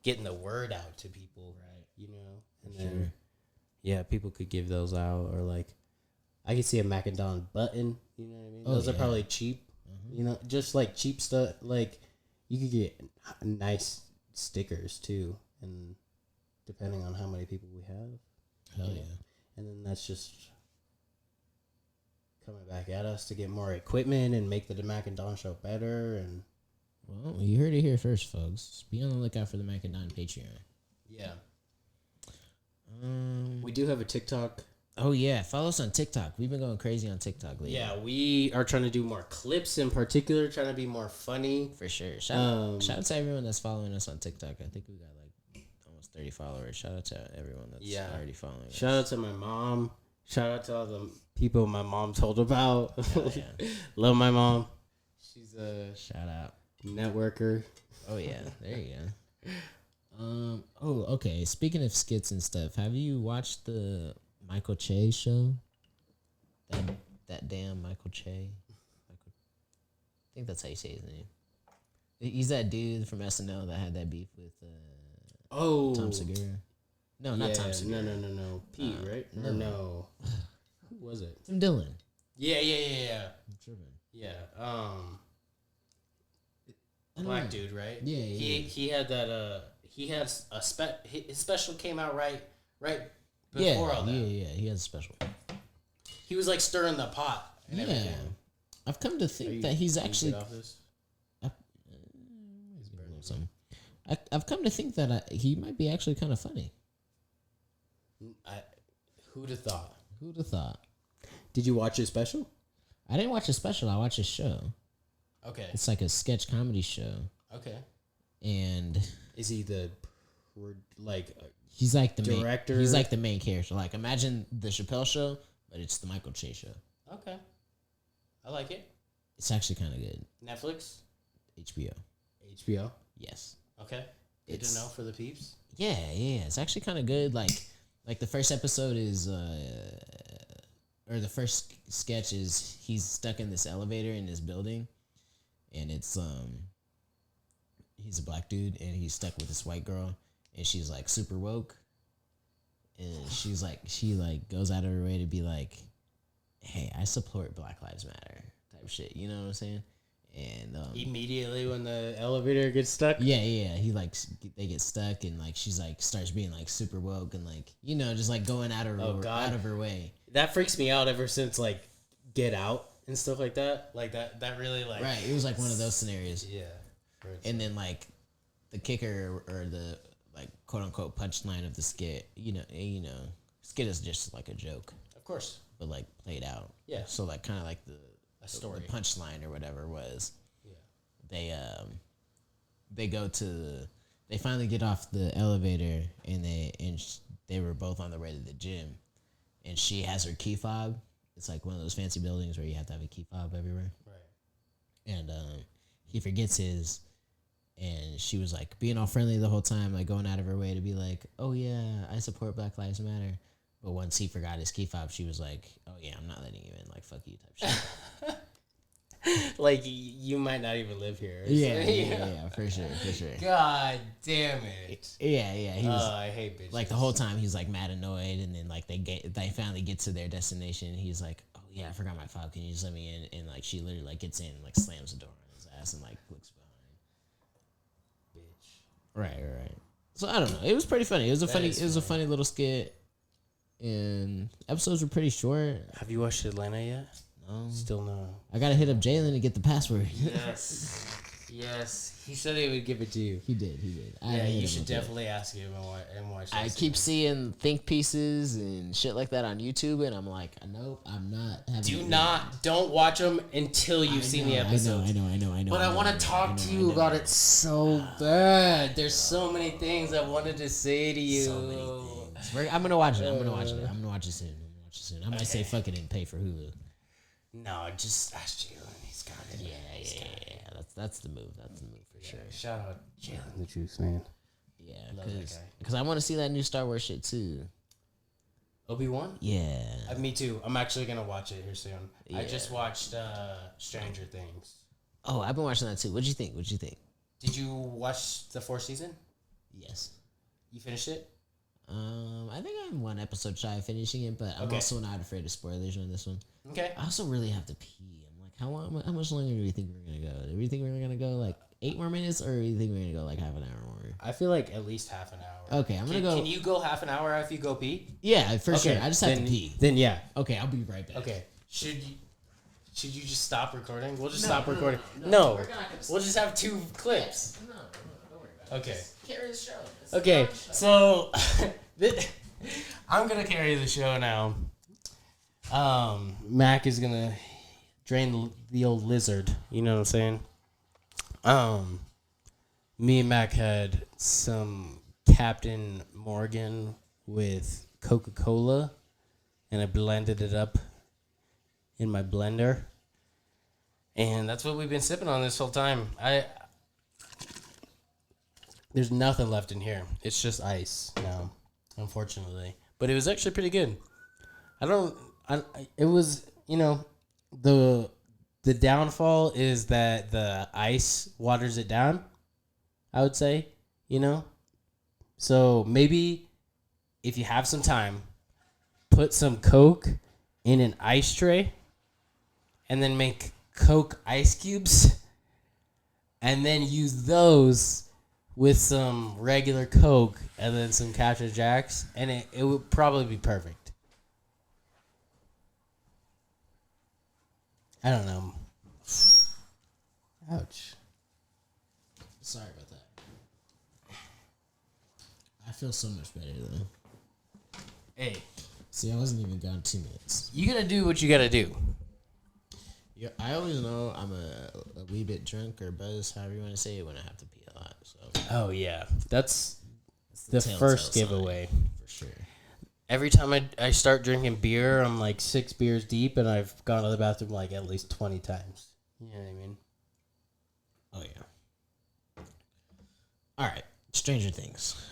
getting the word out to people, right? And then people could give those out, or I could see a Mac and Don button. You know what I mean? Those are probably cheap. Mm-hmm. Just cheap stuff. You could get nice stickers too, and depending on how many people we have. Hell yeah! And then that's just coming back at us to get more equipment and make the Mac and Don show better. And well, you heard it here first, folks. Be on the lookout for the Mac and Don Patreon. Yeah. We do have a TikTok. Oh yeah, follow us on TikTok. We've been going crazy on TikTok lately. Yeah, we are trying to do more clips in particular, trying to be more funny. For sure. Shout out to everyone that's following us on TikTok. I think we got almost 30 followers. Shout out to everyone that's already following us. Shout out to my mom. Shout out to all the people my mom told about. Yeah. Love my mom. She's a shout out networker. Oh yeah, there you go. Okay. Speaking of skits and stuff, have you watched the Michael Che show? That damn Michael Che. I think that's how you say his name. He's that dude from SNL that had that beef with Tom Segura. No, not Tom Segura. No. Pete, right? No. Who was it? Tim Dillon. Yeah. I'm tripping. Yeah. Black dude, right? Yeah. He had that. He has his special came out right before all that. Yeah. He has a special. He was like stirring the pot. And everything. I've come to think that he's actually. I've come to think that he might be actually kind of funny. Who'd have thought? Who'd have thought? Did you watch his special? I didn't watch a special. I watched his show. Okay. It's like a sketch comedy show. Okay. And is he he's like the director? He's like the main character. Like imagine the Chappelle Show, but it's the Michael Che show. Okay. I like it. It's actually kind of good. Netflix? HBO. Yes. Okay. Good to know for the peeps. Yeah. It's actually kind of good. Like the first episode is, or the first sketch is he's stuck in this elevator in this building, and it's he's a black dude and he's stuck with this white girl, and she's like super woke, and she goes out of her way to be like, hey, I support Black Lives Matter type shit. You know what I'm saying? And immediately when the elevator gets stuck, yeah, they get stuck, and like she's like starts being like super woke and like just like going out of her way. That freaks me out ever since like Get Out and stuff like that. Like that really like right. It was like one of those scenarios. Yeah. And then like the kicker or the like quote unquote punchline of the skit, skit is just like a joke, of course, but like played out. Yeah. So like kind of like the story, the punchline or whatever was. Yeah. They finally get off the elevator and they were both on the way to the gym, and she has her key fob. It's like one of those fancy buildings where you have to have a key fob everywhere. Right. And he forgets his, and she was like being all friendly the whole time, like going out of her way to be like, oh yeah, I support Black Lives Matter. But once he forgot his key fob, she was like, oh yeah, I'm not letting you in, like fuck you type shit. Like you might not even live here. Yeah, for sure. God damn it. Yeah. He was, I hate bitches. like the whole time he's like mad annoyed, and then like they finally get to their destination. He's like, oh yeah, I forgot my fob. Can you just let me in? And like she literally like gets in, and, like slams the door on his ass, and like looks behind. Bitch. Right. So I don't know. It was pretty funny. It was a funny little skit, and episodes were pretty short. Have you watched Atlanta yet? No. Still no. I gotta hit up Jalen to get the password. Yes. He said he would give it to you. He did. Yeah, you should definitely ask him and watch. I keep seeing think pieces and shit like that on YouTube, and I'm like, nope, I'm not. Don't watch them until you've seen the episode. I know. But I want to talk to you about it so bad. There's so many things I wanted to say to you. So many things. I'm gonna watch it. I'm gonna watch it soon. I might say fuck it and pay for Hulu. No, just ask Jalen. He's got it. Yeah. That's the move. That's the move for sure. Shout out Jalen the Juice, man. Yeah, because I want to see that new Star Wars shit too. Obi-Wan? Yeah. Me too. I'm actually gonna watch it here soon. Yeah. I just watched Stranger Things. Oh, I've been watching that too. What'd you think? Did you watch the 4th season? Yes. You finished it? I think I'm one episode shy of finishing it, but I'm also not afraid of spoilers on this one. Okay. I also really have to pee. I'm like, how much longer do we think we're gonna go? Do we think we're gonna go like 8 more minutes, or do you think we're gonna go like half an hour more? I feel like at least half an hour. Okay, I'm gonna go. Can you go half an hour if you go pee? Yeah, for sure. I just have to pee. Then yeah. Okay, I'll be right back. Okay. Should you just stop recording? We'll just stop recording. No. We'll just have 2 clips. No, don't worry about it. Okay. Just carry the show. Okay, so I'm gonna carry the show now. Mac is gonna drain the old lizard. You know what I'm saying? Me and Mac had some Captain Morgan with Coca-Cola, and I blended it up in my blender, and that's what we've been sipping on this whole time. There's nothing left in here. It's just ice now, unfortunately. But it was actually pretty good. It was, the The downfall is that the ice waters it down, I would say, So maybe if you have some time, put some Coke in an ice tray and then make Coke ice cubes and then use those with some regular Coke and then some Captain Jacks, and it would probably be perfect. I don't know. Ouch. Sorry about that. I feel so much better though. Hey, see, I wasn't even gone 2 minutes. you gotta do what you gotta do. Yeah, I always know I'm a wee bit drunk or buzzed, however you want to say it, when I have to pee a lot. So Oh yeah, that's the first giveaway for sure. Every time I start drinking beer, I'm like 6 beers deep, and I've gone to the bathroom like at least 20 times. You know what I mean? Oh yeah. All right, Stranger Things.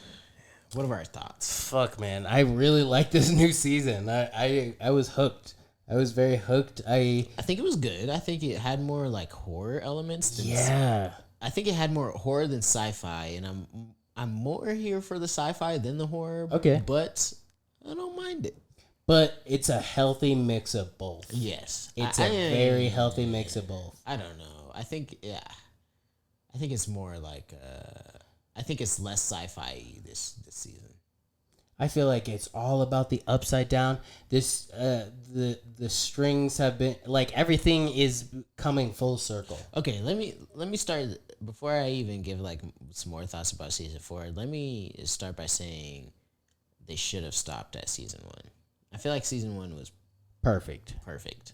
What are our thoughts? Fuck, man, I really like this new season. I was hooked. I was very hooked. I think it was good. I think it had more like horror elements than I think it had more horror than sci-fi, and I'm more here for the sci-fi than the horror. Okay. But I don't mind it. But it's a healthy mix of both. Yes. It's a very healthy mix of both. I don't know. I think it's more like I think it's less sci-fi this season. I feel like it's all about the upside down. This the strings have been like everything is coming full circle. Okay, let me start before I even give like some more thoughts about season 4. Let me start by saying they should have stopped at season 1. I feel like season 1 was perfect.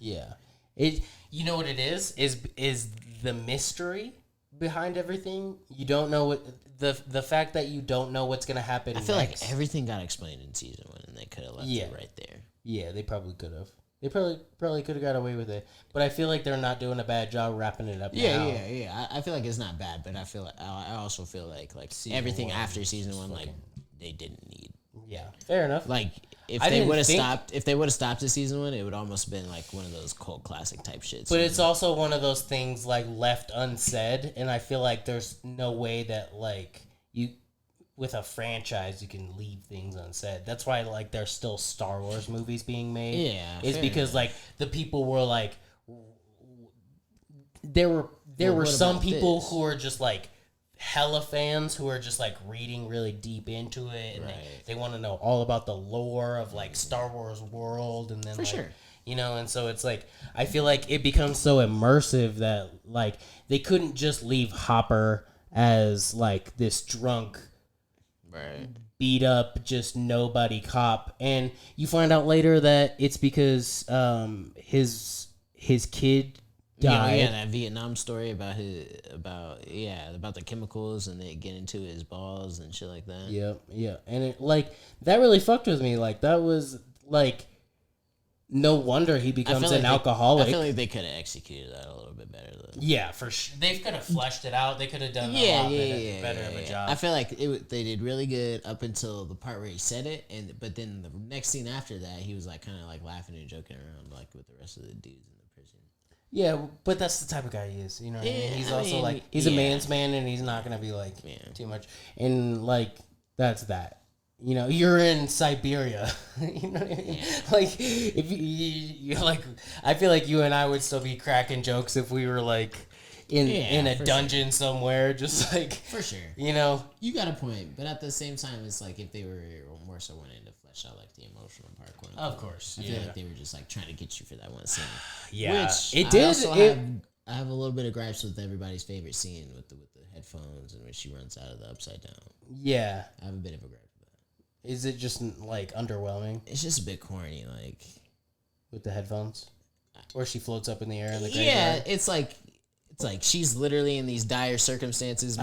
Yeah. You know what it is the mystery behind everything. You don't know what the fact that you don't know what's gonna happen. I feel like everything got explained in season 1, and they could have left it right there. Yeah, they probably could have. They probably could have got away with it, but I feel like they're not doing a bad job wrapping it up. Yeah. I feel like it's not bad, but I feel like I also feel like everything after season 1, like they didn't need. Yeah, fair enough. Like if they would have stopped at season 1, it would almost been like one of those cult classic type shits. But it's also one of those things like left unsaid, and I feel like there's no way that like you with a franchise you can leave things unsaid. That's why like there's still Star Wars movies being made. Yeah, it's because like the people were like there were some people who were just like hella fans who are just like reading really deep into it, and they want to know all about the lore of like Star Wars world, and then and so it's like I feel like it becomes so immersive that like they couldn't just leave Hopper as like this drunk, beat up, just nobody cop, and you find out later that it's because his kid died. Yeah, that Vietnam story about the chemicals, and they get into his balls and shit like that. Yeah, and it like that really fucked with me. Like that was like no wonder he becomes an alcoholic. I feel like they could have executed that a little bit better though. Yeah, for sure. They could have fleshed it out. They could have done a lot better of a job. I feel like they did really good up until the part where he said it, but then the next scene after that, he was like kind of like laughing and joking around like with the rest of the dudes in the prison. Yeah, but that's the type of guy he is. You know what I mean? He's also like he's a man's man, and he's not gonna be like too much. And like that's that. You know, you're in Siberia. You know what I mean? Like if you like, I feel like you and I would still be cracking jokes if we were like in a dungeon somewhere, just like for sure. You know, you got a point, but at the same time, it's like if they were more so wanting to flesh out like the emotional part. Of course, I feel like they were just like trying to get you for that one scene. Yeah, which it did. I have a little bit of gripes with everybody's favorite scene with the headphones and when she runs out of the upside down. Yeah, I have a bit of a gripe with that. Is it just like underwhelming? It's just a bit corny, like with the headphones, or she floats up in the air in the graveyard. Yeah, it's like she's literally in these dire circumstances.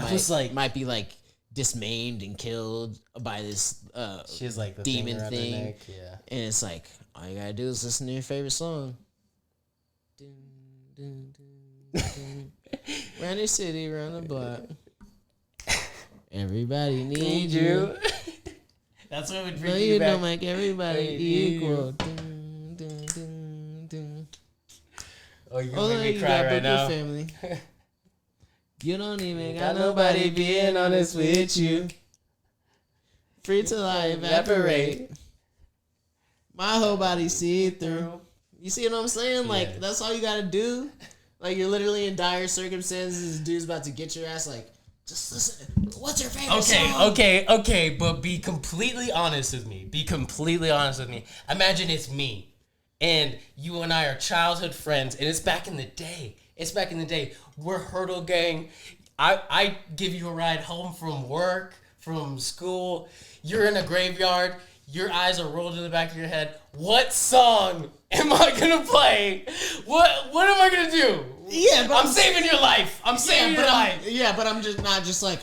Might be like dismayed and killed by this she's like the demon thing. Yeah, and it's like all you gotta do is listen to your favorite song. Round the city, round the block. Everybody needs you. That's what would bring you back. Don't make everybody equal. Oh, you're gonna make me cry right now. Family. You don't even got nobody being honest with you. Free till I evaporate. My whole body see through. You see what I'm saying? Like, that's all you gotta do. Like, you're literally in dire circumstances. This dude's about to get your ass, like, just listen. What's your favorite song? Okay, but be completely honest with me. Imagine it's me, and you and I are childhood friends, and it's back in the day. We're Hurdle Gang. I give you a ride home from work, from school. You're in a graveyard. Your eyes are rolled in the back of your head. What song am I gonna play? What am I gonna do? Yeah, but I'm saving your life. I'm saving your life. Yeah, but I'm just not just like,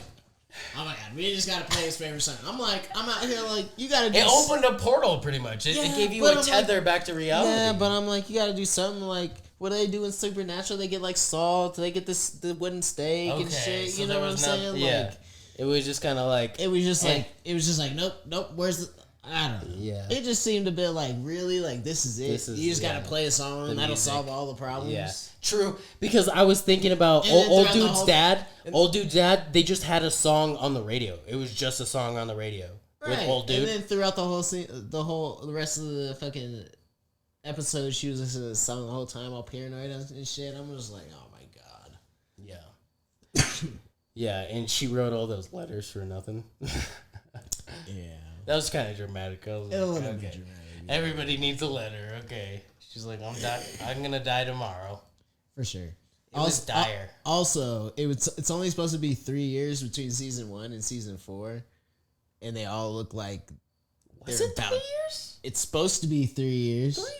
oh my god, we just gotta play his favorite song. I'm out here like, you gotta do. It opened a portal pretty much. It gave you a tether back to reality. Yeah, but I'm like, you gotta do something like what do they do in Supernatural? They get like salt. They get the wooden stake and shit. So you know what I'm saying? Yeah. Like, it was just kind of like. It was just like nope. Where's the? I don't know. Yeah. It just seemed a bit like, really? Like, this is it? You just gotta play a song and that'll solve all the problems? Yeah. True. Because I was thinking about old dude's dad, they just had a song on the radio. It was just a song on the radio. Right. With old dude. And then throughout the whole scene, the rest of the fucking episode, she was listening to the song the whole time, all paranoid and shit. I'm just like, oh my god. Yeah. Yeah, and she wrote all those letters for nothing. Yeah. That was kind of dramatic. A little bit dramatic. Yeah. Everybody needs a letter. Okay. She's like, I'm gonna die tomorrow. For sure. It was dire. Also, it's only supposed to be 3 years between season 1 and season 4, and they all look like. Was it 3 years? It's supposed to be 3 years. 3 years?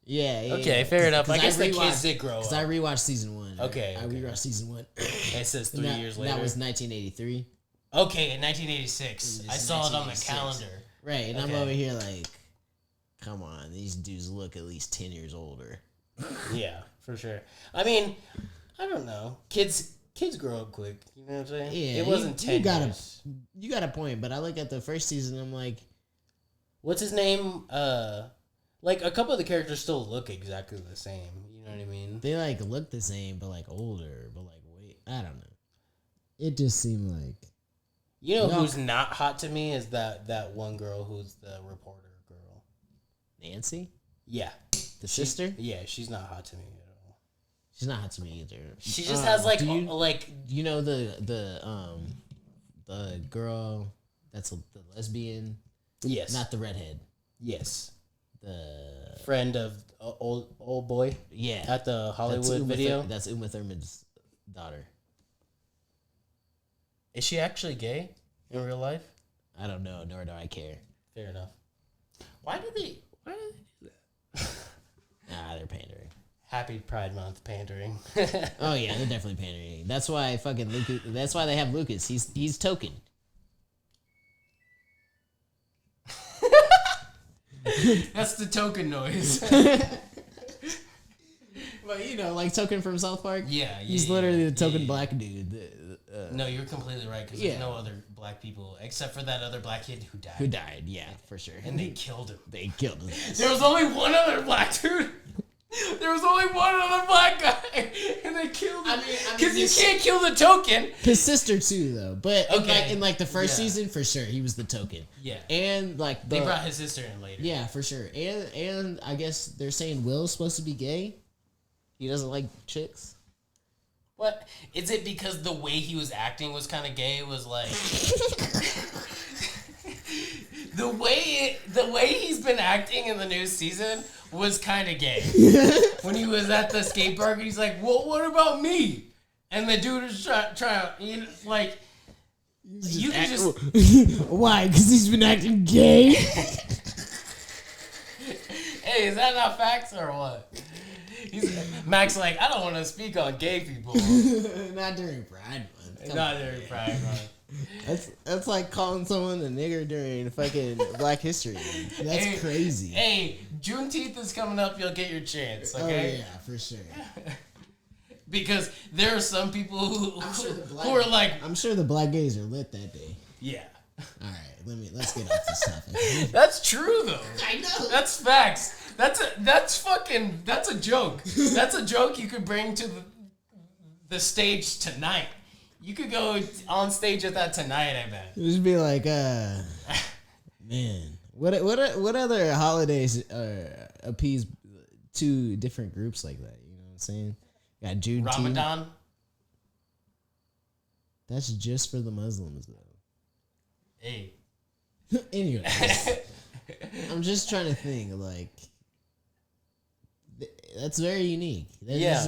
Yeah. Okay, fair enough. I guess the kids did grow up. Because I rewatched season 1. Okay. I rewatched season 1. It says 3 years later. That was 1983. Okay, in 1986. I saw it on the calendar. Right, and I'm over here like, come on, these dudes look at least 10 years older. Yeah, for sure. I mean, I don't know. Kids grow up quick. You know what I'm saying? Yeah, it wasn't 10 years. You got a point, but I look at the first season, I'm like, what's his name? Like, a couple of the characters still look exactly the same. You know what I mean? They, like, look the same, but, like, older. But, like, wait, I don't know. It just seemed like... You know who's not hot to me is that one girl who's the reporter girl. Nancy? Yeah. The sister? Yeah, she's not hot to me at all. She's not hot to me either. She just has, like... You know the girl that's the lesbian? Yes. Not the redhead. Yes. The friend of old boy. Yeah, at the Hollywood video. That's Uma Thurman's daughter. Is she actually gay in real life? I don't know, nor do I care. Fair enough. Why do they do that? They're pandering. Happy Pride Month pandering. Oh yeah, they're definitely pandering. That's why Lucas. That's why they have Lucas. He's token. That's the token noise. But you know, like Token from South Park. Yeah, he's literally the token black dude. No, you're completely right because there's no other black people except for that other black kid who died. Yeah, for sure. And they killed him. There was only one other black dude. There was only one other black guy, and they killed him. Because you can't kill the token. His sister too, though. But in the first season, for sure, he was the token. Yeah. And they brought his sister in later. Yeah, for sure. And I guess they're saying Will's supposed to be gay. He doesn't like chicks. What? Is it because the way he was acting was kind of gay? It was like the way he's been acting in the new season was kind of gay. When he was at the skate park, he's like, "Well, what about me?" And the dude was trying, like, you can just why? Because he's been acting gay. Hey, is that not facts or what? Mac's like, I don't want to speak on gay people. Not during Pride Month. Not during Pride Month. That's like calling someone a nigger during fucking Black History Month. That's crazy. Hey, Juneteenth is coming up. You'll get your chance, okay? Oh, yeah, for sure. Because there are some people who are like... I'm sure the black gays are lit that day. Yeah. All right, let's get off this topic. That's true, though. I know. That's facts. That's a joke. That's a joke you could bring to the stage tonight. You could go on stage with that tonight, I bet. Just be like, man, what other holidays appease two different groups like that? You know what I'm saying? Got Juneteenth. Ramadan. That's just for the Muslims, though. Hey. Anyway, I'm just trying to think. Like, that's very unique. That is,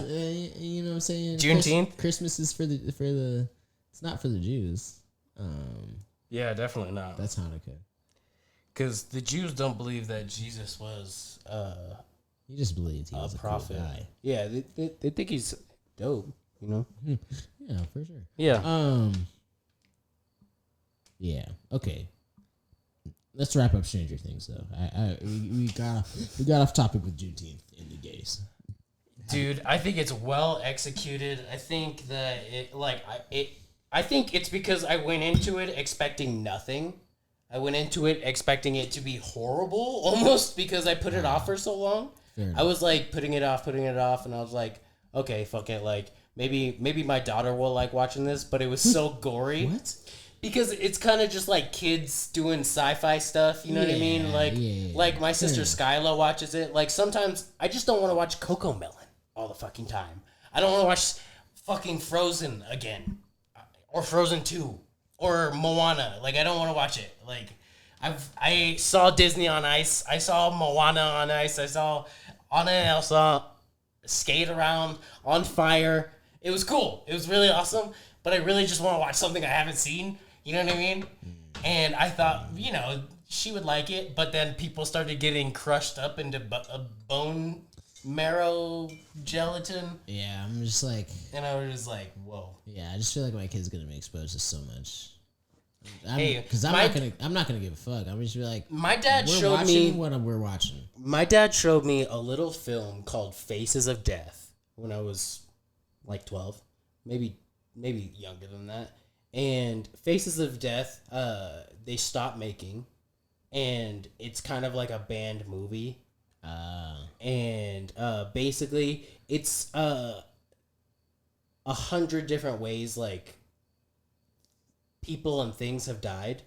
you know what I'm saying? Juneteenth. Christmas is for the. It's not for the Jews. Yeah, definitely not. That's Hanukkah. Because the Jews don't believe that Jesus was He just believed he was a prophet. Cool guy. Yeah, they think he's dope. You know. Yeah, for sure. Yeah. Yeah. Okay. Let's wrap up Stranger Things, though. We got off topic with Juneteenth and the gays. Dude, I think it's well executed. I think that I think it's because I went into it expecting nothing. I went into it expecting it to be horrible, almost because I put it off for so long. I was like putting it off, and I was like, okay, fuck it. Like maybe my daughter will like watching this, but it was so gory. What? Because it's kind of just like kids doing sci-fi stuff, you know what I mean? Like my sister Skyla watches it. Like sometimes I just don't want to watch Coco Melon all the fucking time. I don't want to watch fucking Frozen again, or Frozen 2, or Moana. Like I don't want to watch it. Like I saw Disney on Ice. I saw Moana on Ice. I saw Anna and Elsa skate around on fire. It was cool. It was really awesome. But I really just want to watch something I haven't seen. You know what I mean? And I thought, she would like it. But then people started getting crushed up into bone marrow gelatin. Yeah, I'm just like... And I was just like, whoa. Yeah, I just feel like my kid's going to be exposed to so much. Because I'm not gonna give a fuck. I'm just be like, my dad showed me what we're watching. My dad showed me a little film called Faces of Death when I was like 12, maybe younger than that. And Faces of Death, they stopped making, and it's kind of like a banned movie. And basically, it's 100 different ways like people and things have died,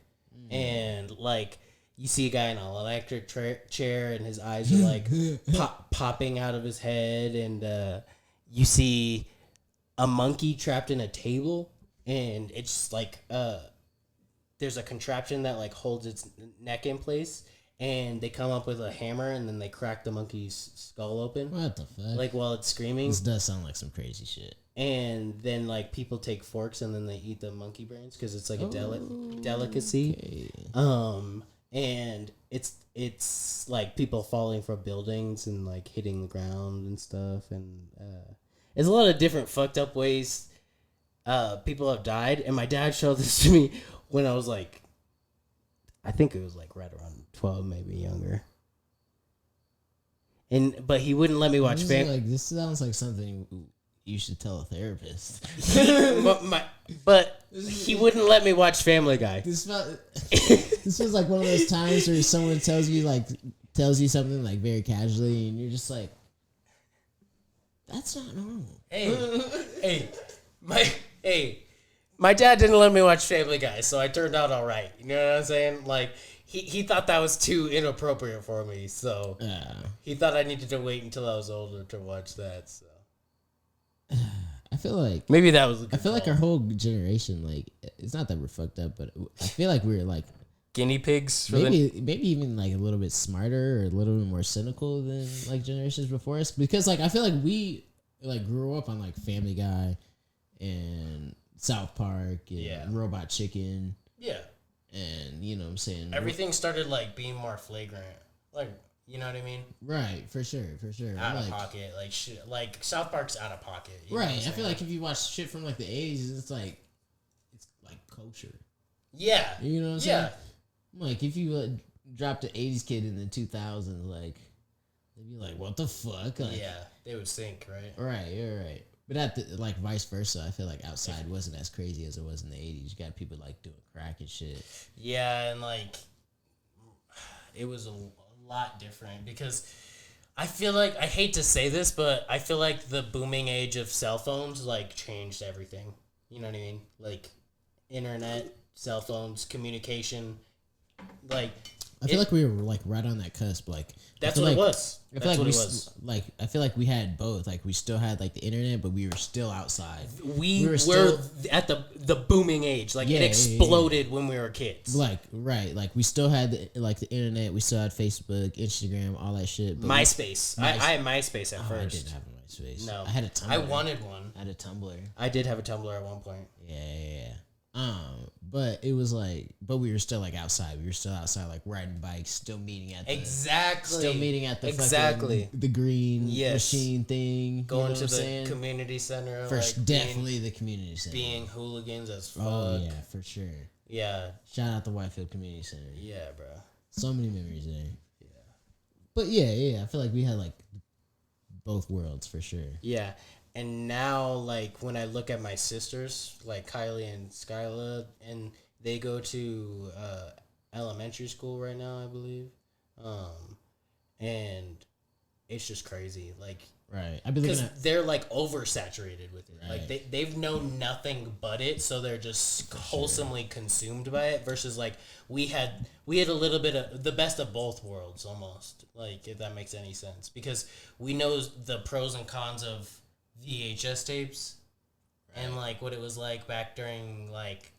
and like you see a guy in an electric chair, and his eyes are like popping out of his head, and you see a monkey trapped in a table, and it's like there's a contraption that like holds its neck in place, and they come up with a hammer, and then they crack the monkey's skull open. What the fuck? Like while it's screaming. This does sound like some crazy shit. And then like people take forks and then they eat the monkey brains because it's like a delicacy. Okay. And it's like people falling from buildings and like hitting the ground and stuff, and there's a lot of different fucked up ways people have died. And my dad showed this to me when I was like, I think it was like right around 12, maybe younger. But he wouldn't let me watch. This sounds like something you should tell a therapist. but he wouldn't let me watch Family Guy. This was like one of those times where someone tells you something like very casually, and you're just like, that's not normal. My dad didn't let me watch Family Guy, so I turned out all right. You know what I'm saying? Like he thought that was too inappropriate for me, so he thought I needed to wait until I was older to watch that. So. I feel like maybe that was. I feel like our whole generation, like, it's not that we're fucked up, but I feel like we're like guinea pigs. Maybe even like a little bit smarter or a little bit more cynical than like generations before us, because like I feel like we like grew up on like Family Guy and South Park and Robot Chicken. Yeah. And you know what I'm saying, everything started like being more flagrant, like. You know what I mean? Right, for sure. Out of pocket, like shit. Like South Park's out of pocket. Right, I feel like if you watch shit from like the 80s, it's like kosher. Yeah, you know what I'm saying? Like if you dropped an 80s kid in the 2000s, like they'd be like, "What the fuck?" Like, yeah, they would sink, right? Right, you're right. But at the, like vice versa, I feel like outside wasn't as crazy as it was in the 80s. You got people like doing crack and shit. Yeah, and like it was a lot different because I feel like, I hate to say this, but I feel like the booming age of cell phones, like, changed everything. You know what I mean? Like, internet, cell phones, communication, like... I feel like we were like right on that cusp. Like that's what it was. I feel like we had both. Like we still had like the internet, but we were still outside. We were still at the booming age. Like it exploded when we were kids. Like right. Like we still had the internet. We still had Facebook, Instagram, all that shit. But MySpace. I had MySpace at first. I didn't have a MySpace. No, I had a Tumblr. I wanted one. I had a Tumblr. I did have a Tumblr at one point. Yeah. But it was like, but we were still like outside. We were still outside, like riding bikes, still meeting at the fucking, the green machine thing. Going to the community center. First, like definitely the community center. Being hooligans as fuck. Oh yeah, for sure. Yeah. Shout out the Whitefield Community Center. Yeah, bro. So many memories there. Yeah. But yeah. I feel like we had like both worlds for sure. Yeah. And now, like, when I look at my sisters, like Kylie and Skyla, and they go to elementary school right now, I believe. And it's just crazy. Like, right. Because they're, like, oversaturated with it. Right. Like, they've known nothing but it, so they're just wholesomely consumed by it, versus, like, we had a little bit of the best of both worlds, almost. Like, if that makes any sense. Because we know the pros and cons of VHS tapes, and like what it was like back during like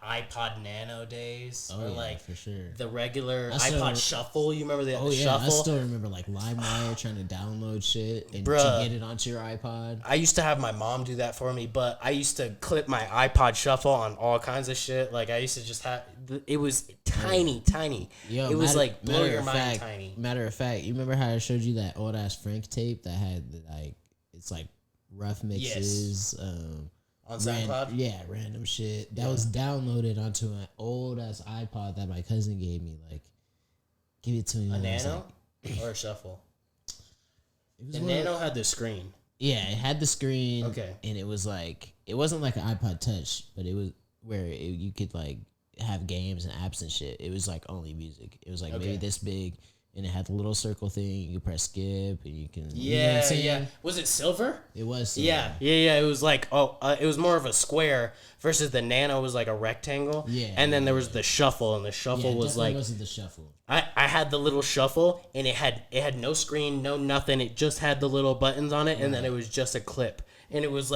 iPod Nano days, or like for sure the regular iPod Shuffle. You remember the Shuffle? I still remember like LimeWire trying to download shit and to get it onto your iPod. I used to have my mom do that for me, but I used to clip my iPod Shuffle on all kinds of shit. Like I used to just have it was tiny. Yo, it was like blow your mind tiny. Matter of fact, you remember how I showed you that old ass Frank tape that had like it's like rough mixes, on SoundCloud? Random shit that was downloaded onto an old ass iPod that my cousin gave me. Like, give it to me. A Nano or a Shuffle? The Nano had the screen. Yeah, it had the screen. Okay, and it was like it wasn't like an iPod Touch, but it was where you could like have games and apps and shit. It was like only music. It was like maybe this big. And it had the little circle thing. You could press skip, and you can. Yeah. Was it silver? It was silver. Yeah. It was like it was more of a square versus the Nano was like a rectangle. Yeah. And then there was the Shuffle, and the Shuffle was like. Wasn't the Shuffle? I had the little Shuffle, and it had no screen, no nothing. It just had the little buttons on it, and then it was just a clip, and it was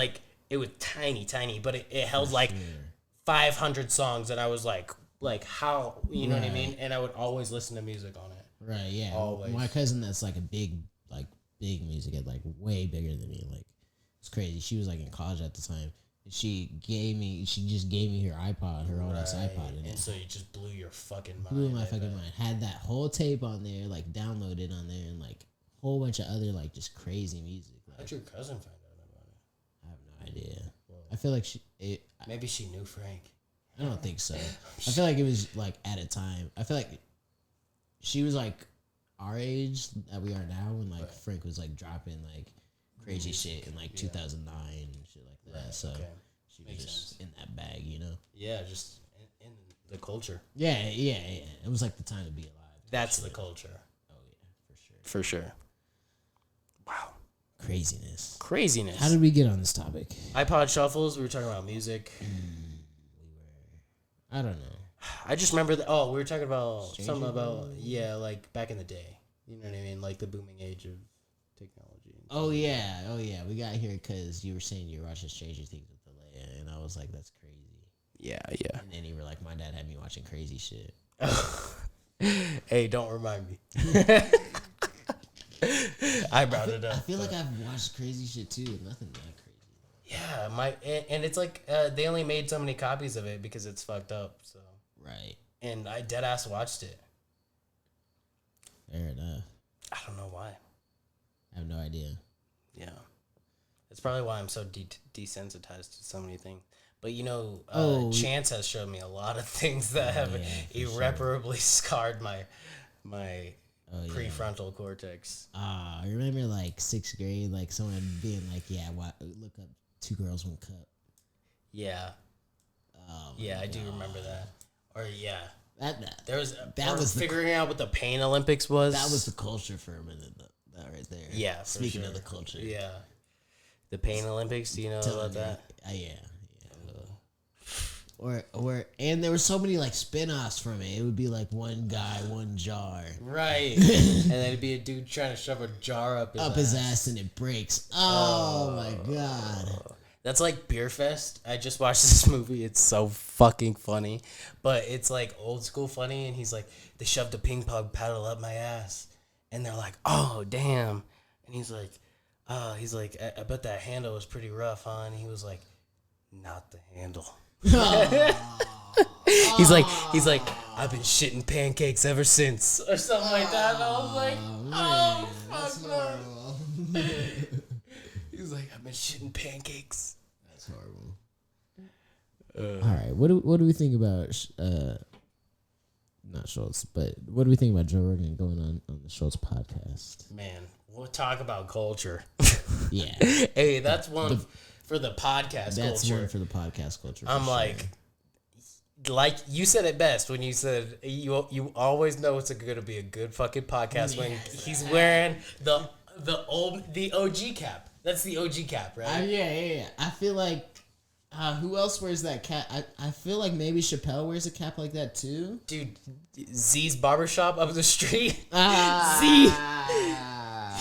tiny, but it held like 500 songs, and I was like how you know what I mean? And I would always listen to music on it. Right, yeah. Always. My cousin that's like a big music head, like way bigger than me. Like it's crazy. She was like in college at the time. And she just gave me her iPod, her old ass iPod. And so you just blew your fucking mind. Blew my fucking mind. Had that whole tape on there, like downloaded on there, and like a whole bunch of other like just crazy music. Like, how'd your cousin find out about it? I have no idea. Well, I feel like maybe she knew Frank. I don't think so. I feel like it was like at a time. I feel like she was like our age that we are now when like Frank was like dropping like crazy shit in like 2009 and shit like that. So she was just in that bag, you know? Yeah, just in the culture. Yeah. It was like the time to be alive. That's the culture. Oh yeah, for sure. For sure. Wow. Craziness. How did we get on this topic? iPod Shuffles. We were talking about music. I don't know. I just remember we were talking about something about like back in the day. You know what I mean? Like the booming age of technology. Oh yeah. We got here because you were saying you were watching Stranger Things with Leia, and I was like, that's crazy. Yeah. And then you were like, my dad had me watching crazy shit. Hey, don't remind me. I brought it up. I feel like I've watched crazy shit too. Nothing that crazy. Yeah, and it's like they only made so many copies of it because it's fucked up. So. Right. And I deadass watched it. Fair enough. I don't know why. I have no idea. Yeah. It's probably why I'm so desensitized to so many things. But, you know, Chance has showed me a lot of things that have irreparably scarred my prefrontal cortex. I remember, like, 6th grade, like, someone being like, look up 2 Girls, 1 Cup. Yeah. I do remember that. Or that was figuring out what the Pain Olympics was. That was the culture for a minute. right there. Yeah, Speaking of the culture. Yeah. The Pain Olympics, do you know about that? Yeah. And there were so many like spin-offs from it. It would be like one guy, one jar. Right. And then it'd be a dude trying to shove a jar up his ass and it breaks. Oh my god. That's like Beer Fest. I just watched this movie. It's so fucking funny. But it's like old school funny, and he's like, they shoved a ping pong paddle up my ass. And they're like, oh damn. And he's like, I bet that handle was pretty rough, huh? And he was like, not the handle. He's like, I've been shitting pancakes ever since, or something like that. And I was like, fuck no. He was like, I've been shitting pancakes. That's horrible. All right, what do we think about not Schultz, but what do we think about Joe Rogan going on the Schultz podcast? Man, we'll talk about culture. Yeah. Hey, that's one. For the podcast that's culture. One for the podcast culture. I'm sure. like you said it best when you said you always know it's going to be a good fucking podcast when he's wearing the OG cap. That's the OG cap, right? Yeah. I feel like who else wears that cap? I feel like maybe Chappelle wears a cap like that too. Dude, Z's barbershop up the street. Z.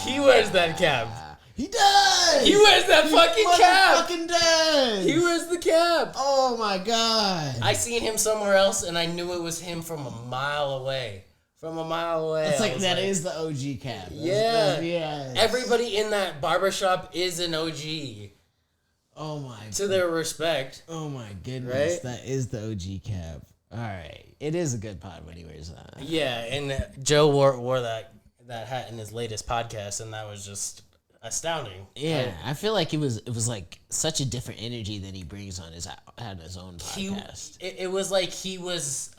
He wears that cap. He does. He wears that fucking cap. Fucking does. He wears the cap. Oh my god. I seen him somewhere else, and I knew it was him from a mile away. It's like that is the OG cap. Yeah. Everybody in that barbershop is an OG. Oh my. To their respect. Oh my goodness. Right? That is the OG cap. All right. It is a good pod when he wears that. Yeah, and Joe wore that hat in his latest podcast, and that was just astounding. Yeah, I feel like it was like such a different energy than he brings on his own podcast. It was like he was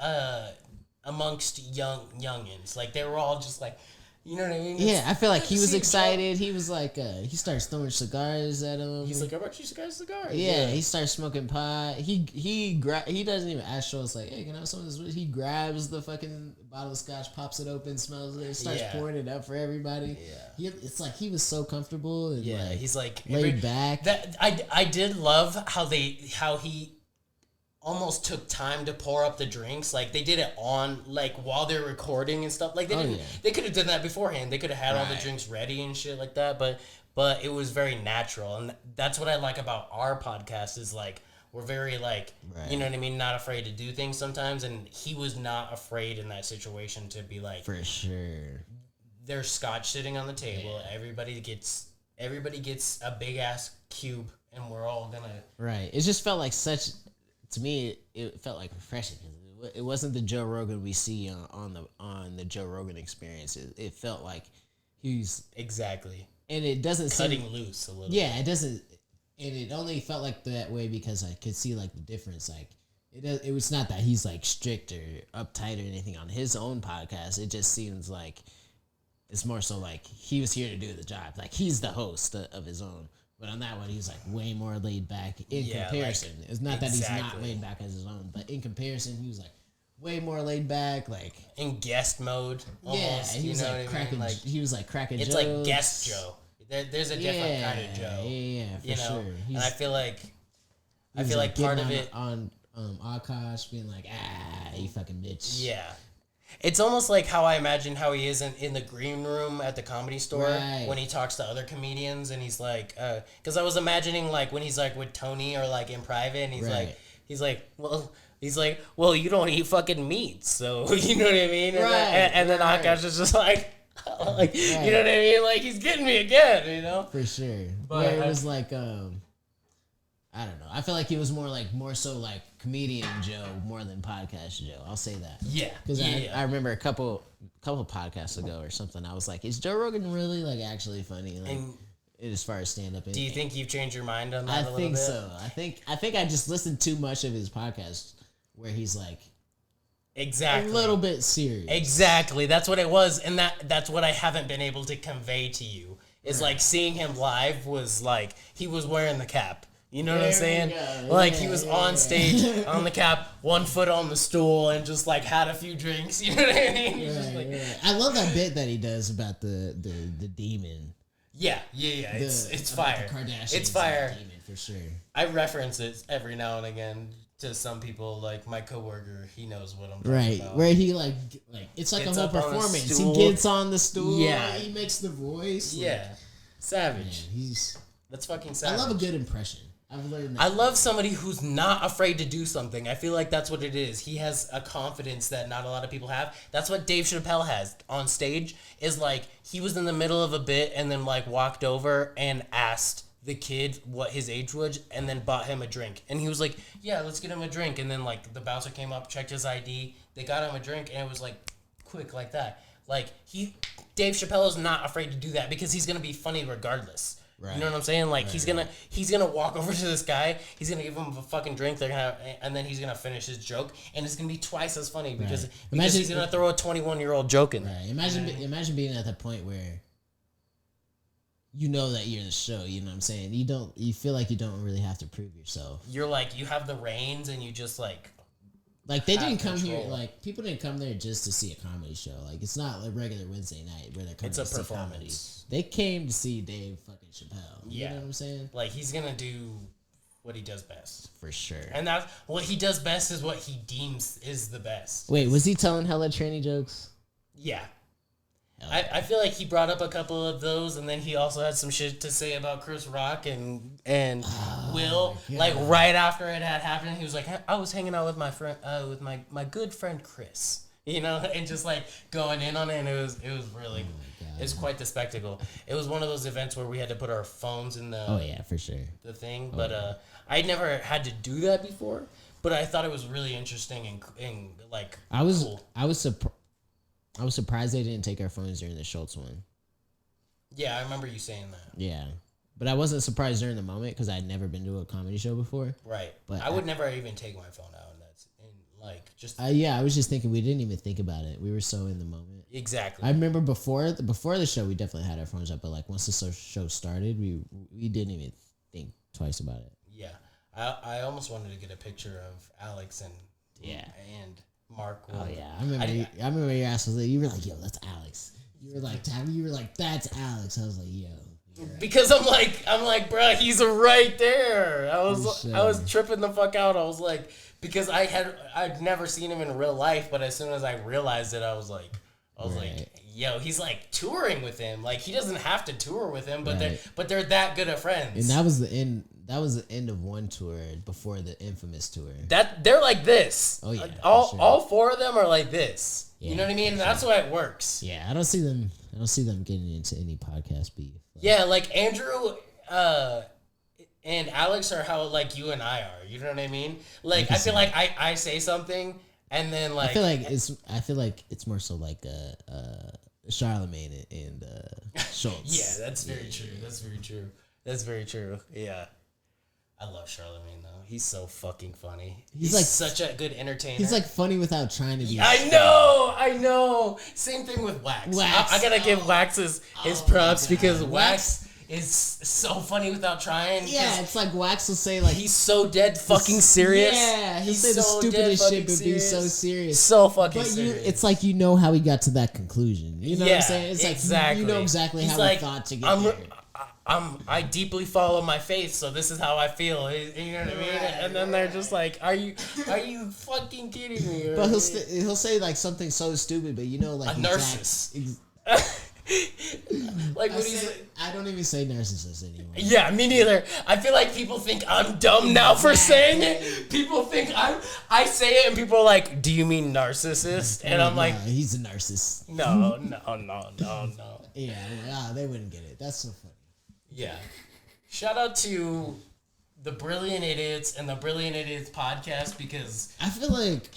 amongst youngins. Like they were all just like, you know what I mean? Yeah, I feel like he was excited. He was like, he starts throwing cigars at him. He's like, I brought you cigars. Yeah, he starts smoking pot. He doesn't even ask Schultz like, hey, can I have some of this? He grabs the fucking bottle of scotch, pops it open, smells it, starts pouring it up for everybody. Yeah, it's like he was so comfortable and he's like laid back. That I did love how he almost took time to pour up the drinks. Like they did it on like while they're recording and stuff. Like they could have done that beforehand. They could have had all the drinks ready and shit like that. But it was very natural, and that's what I like about our podcast is like we're very like you know what I mean, not afraid to do things sometimes. And he was not afraid in that situation to be like, for sure. There's scotch sitting on the table. Yeah. Everybody gets a big ass cube, and we're all gonna It just felt like such. To me, it felt like refreshing. It wasn't the Joe Rogan we see on the Joe Rogan Experience. It felt like he's exactly, and it doesn't cutting loose a little. Yeah, it doesn't, and it only felt like that way because I could see like the difference. Like it was not that he's like strict or uptight or anything on his own podcast. It just seems like it's more so like he was here to do the job. Like he's the host of his own. But on that one, he's like way more laid back in comparison. Like, it's not that he's not laid back as his own, but in comparison, he was like way more laid back, like in guest mode. Almost, he was like cracking. Like he was like cracking. It's jokes. Like guest Joe. There's a different kind of Joe. Yeah, for sure. And I feel like part of it on Akash being like, you fucking bitch. Yeah. It's almost like how I imagine how he is in the green room at the Comedy Store when he talks to other comedians, and he's like, because I was imagining like when he's like with Tony or like in private, and he's like, well, you don't eat fucking meat, so you know what I mean, and then Akash is just like, you know what I mean, like he's getting me again, you know, for sure. But it was like, I don't know. I feel like he was more so like comedian Joe more than podcast Joe. I'll say that. Yeah. Because I remember a couple podcasts ago or something, I was like, is Joe Rogan really like actually funny? Like, as far as stand up. Do you think you've changed your mind on that? I think so. I think I just listened too much of his podcast where he's like a little bit serious. Exactly. That's what it was, and that's what I haven't been able to convey to you. Is like seeing him live was like he was wearing the cap. You know what I'm saying? Like he was on stage on the cap, 1 foot on the stool, and just like had a few drinks. You know what I mean? Right. I love that bit that he does about the demon. Yeah. It's fire. The Kardashians, it's fire. Demon for sure. I reference it every now and again to some people. Like my coworker, he knows what I'm talking about. Right, where he like it's like a whole performance. He gets on the stool. Yeah, he makes the voice. Yeah, savage. Man, that's fucking savage. I love a good impression. I've learned that. I love somebody who's not afraid to do something. I feel like that's what it is. He has a confidence that not a lot of people have. That's what Dave Chappelle has on stage. Is like he was in the middle of a bit and then like walked over and asked the kid what his age was and then bought him a drink. And he was like, yeah, let's get him a drink. And then like the bouncer came up, checked his ID. They got him a drink and it was like quick like that. Like Dave Chappelle is not afraid to do that because he's going to be funny regardless. Right. You know what I'm saying? Like he's gonna walk over to this guy. He's gonna give him a fucking drink. And then he's gonna finish his joke, and it's gonna be twice as funny because he's gonna throw a 21-year-old joke in there. Right. Imagine being at the point where you know that you're the show. You know what I'm saying? You feel like you don't really have to prove yourself. You're like you have the reins, and you just like they didn't come here. Like people didn't come there just to see a comedy show. Like it's not like regular Wednesday night where they're coming to see comedy. They came to see Dave fucking Chappelle. You know what I'm saying? Like he's gonna do what he does best. For sure. And that's what he does best is what he deems is the best. Wait, was he telling hella tranny jokes? Yeah. I feel like he brought up a couple of those, and then he also had some shit to say about Chris Rock and Will. Like right after it had happened, he was like, "I was hanging out with my friend, with my good friend Chris," you know, and just like going in on it, and it was really, it was quite the spectacle. It was one of those events where we had to put our phones in the for sure the thing, but I never had to do that before, but I thought it was really interesting and like cool. I was surprised they didn't take our phones during the Schultz one. Yeah, I remember you saying that. Yeah. But I wasn't surprised during the moment because I'd never been to a comedy show before. Right. But I would never even take my phone out. I was just thinking we didn't even think about it. We were so in the moment. Exactly. I remember before the show, we definitely had our phones up. But like once the show started, we didn't even think twice about it. Yeah. I almost wanted to get a picture of Alex and Mark. Oh yeah, I remember your ass was like, you were like, yo, that's Alex. You were like, that's Alex. I was like, yo. Right. Because I'm like, bro, he's right there. I was tripping the fuck out. I was like, because I'd never seen him in real life, but as soon as I realized it, I was like, yo, he's like touring with him. Like he doesn't have to tour with him, but they're that good of friends. And that was the end. That was the end of one tour before the infamous tour. That they're like this. Oh yeah, all 4 of them are like this. Yeah, you know what I mean? And that's why it works. Yeah, I don't see them getting into any podcast beef. Yeah, like Andrew and Alex are how like you and I are. You know what I mean? Like I feel like I say something and then like I feel like it's more so like Charlemagne and Schultz. Yeah, that's very true. That's very true. Yeah. I love Charlemagne though. He's so fucking funny. He's like such a good entertainer. He's like funny without trying to be. I know. Same thing with Wax. I gotta give Wax his props because Wax is so funny without trying. Yeah, it's like Wax will say like he's so dead fucking serious. Yeah, he'll say the stupidest shit but be so serious. So fucking serious. It's like you know how he got to that conclusion. You know what I'm saying? It's like exactly. You know exactly how he thought to get there. I deeply follow my faith, so this is how I feel. You know what I mean? And then they're just like, "Are you fucking kidding me?" But he'll say like something so stupid, but you know, like a narcissist. Like I don't even say narcissist anymore. Yeah, me neither. I feel like people think I'm dumb now for saying it. People think I say it, and people are like, "Do you mean narcissist?" And I'm like, "He's a narcissist." No. Yeah, they wouldn't get it. That's so funny. Yeah. Shout out to the Brilliant Idiots and the Brilliant Idiots podcast because I feel like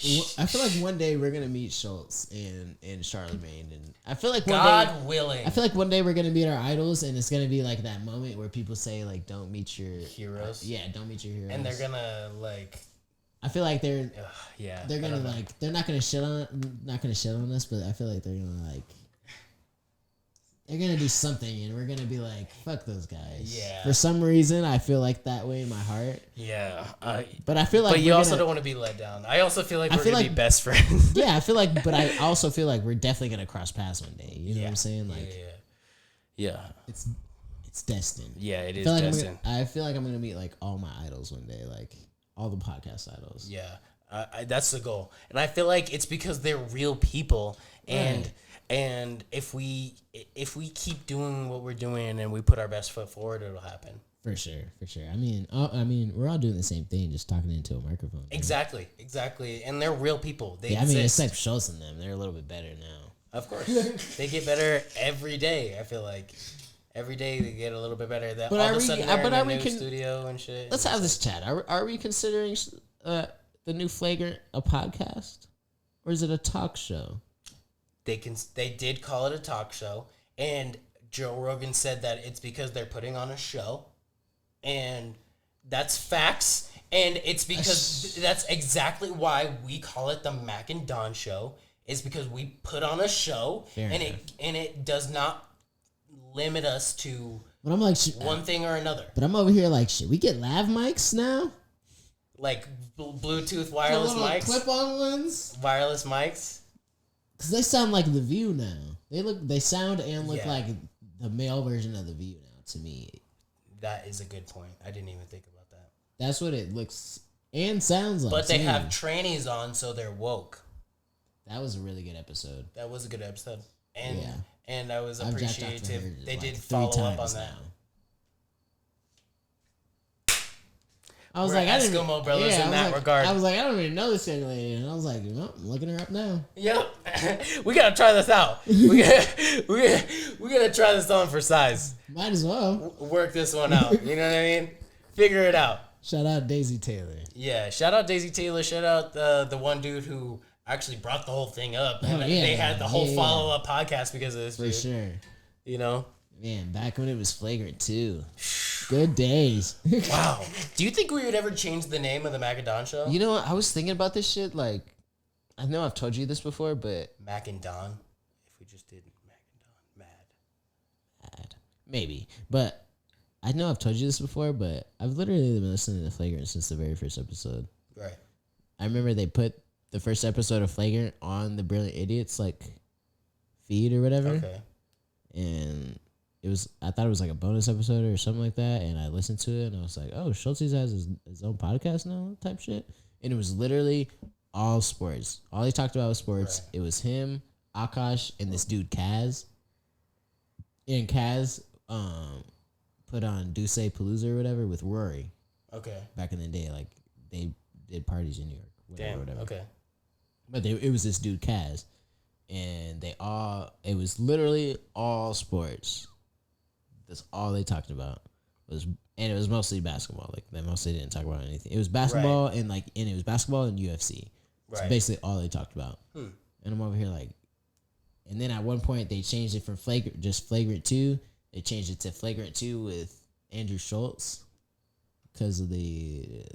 one day we're gonna meet Schultz and Charlemagne, and I feel like God willing, I feel like one day we're gonna meet our idols, and it's gonna be like that moment where people say like, "Don't meet your heroes." Don't meet your heroes, and they're gonna like. I feel like they're gonna like they're not gonna shit on us, but I feel like they're gonna like. they're gonna do something, and we're gonna be like, "Fuck those guys." Yeah. For some reason, I feel like that way in my heart. Yeah. But I feel like. But you also don't want to be let down. I also feel like we're gonna be best friends. Yeah, I feel like, but I also feel like we're definitely gonna cross paths one day. You know what I'm saying? Like, yeah. It's destined. Yeah, it is destined. I feel like I'm gonna meet like all my idols one day, like all the podcast idols. Yeah, that's the goal, and I feel like it's because they're real people, and if we keep doing what we're doing and we put our best foot forward, it'll happen. For sure. I mean, we're all doing the same thing, just talking into a microphone. Right? Exactly, and they're real people. They except Schultz and them, they're a little bit better now. Of course, they get better every day. I feel like. Every day they get a little bit better. That all of a sudden they're in a new studio and shit. Let's have this chat. Are we considering the new Flagrant a podcast, or is it a talk show? They did call it a talk show, and Joe Rogan said that it's because they're putting on a show, and that's facts. And it's because that's exactly why we call it the Mac and Don Show. Is because we put on a show, and it does not limit us to one thing or another. But I'm over here like, shit, we get lav mics now? Like Bluetooth wireless mics? Clip-on ones? Wireless mics? Because they sound like The View now. They sound and look like the male version of The View now, to me. That is a good point. I didn't even think about that. That's what it looks and sounds like. But they have trannies on, so they're woke. That was a really good episode. And I was appreciative. They did follow up on that. I was like, I didn't Eskimo brothers in that regard. I was like, I don't even know this young lady, and I was like, I'm looking her up now. Yep, we gotta try this out. We gotta try this on for size. Might as well work this one out. You know what I mean? Figure it out. Shout out Daisy Taylor. Yeah, shout out Daisy Taylor. Shout out the one dude who actually brought the whole thing up. And they had the whole follow-up podcast because of this. For sure. You know? Man, back when it was Flagrant too. Good days. Wow. Do you think we would ever change the name of the Mac and Don Show? You know what? I was thinking about this shit. Like, I know I've told you this before, but... Mac and Don? If we just did Mac and Don. Mad. Maybe. But I know I've told you this before, but I've literally been listening to Flagrant since the very first episode. Right. I remember they put the first episode of Flagrant on the Brilliant Idiots feed or whatever. Okay. And I thought it was like a bonus episode or something like that, and I listened to it and I was like, oh, Schultz has his own podcast now type shit. And it was literally all sports. All he talked about was sports. Right. It was him, Akash, and this dude Kaz. And Kaz put on Duce Palooza or whatever with Rory. Okay. Back in the day, like they did parties in New York. Whatever. Okay. But it was this dude Kaz, and it was literally all sports. That's all they talked about and it was mostly basketball. Like they mostly didn't talk about anything. It was basketball and it was basketball and UFC. That's basically all they talked about. And I'm over here like, and then at one point they changed it from Flagrant 2. They changed it to Flagrant 2 with Andrew Schultz because of the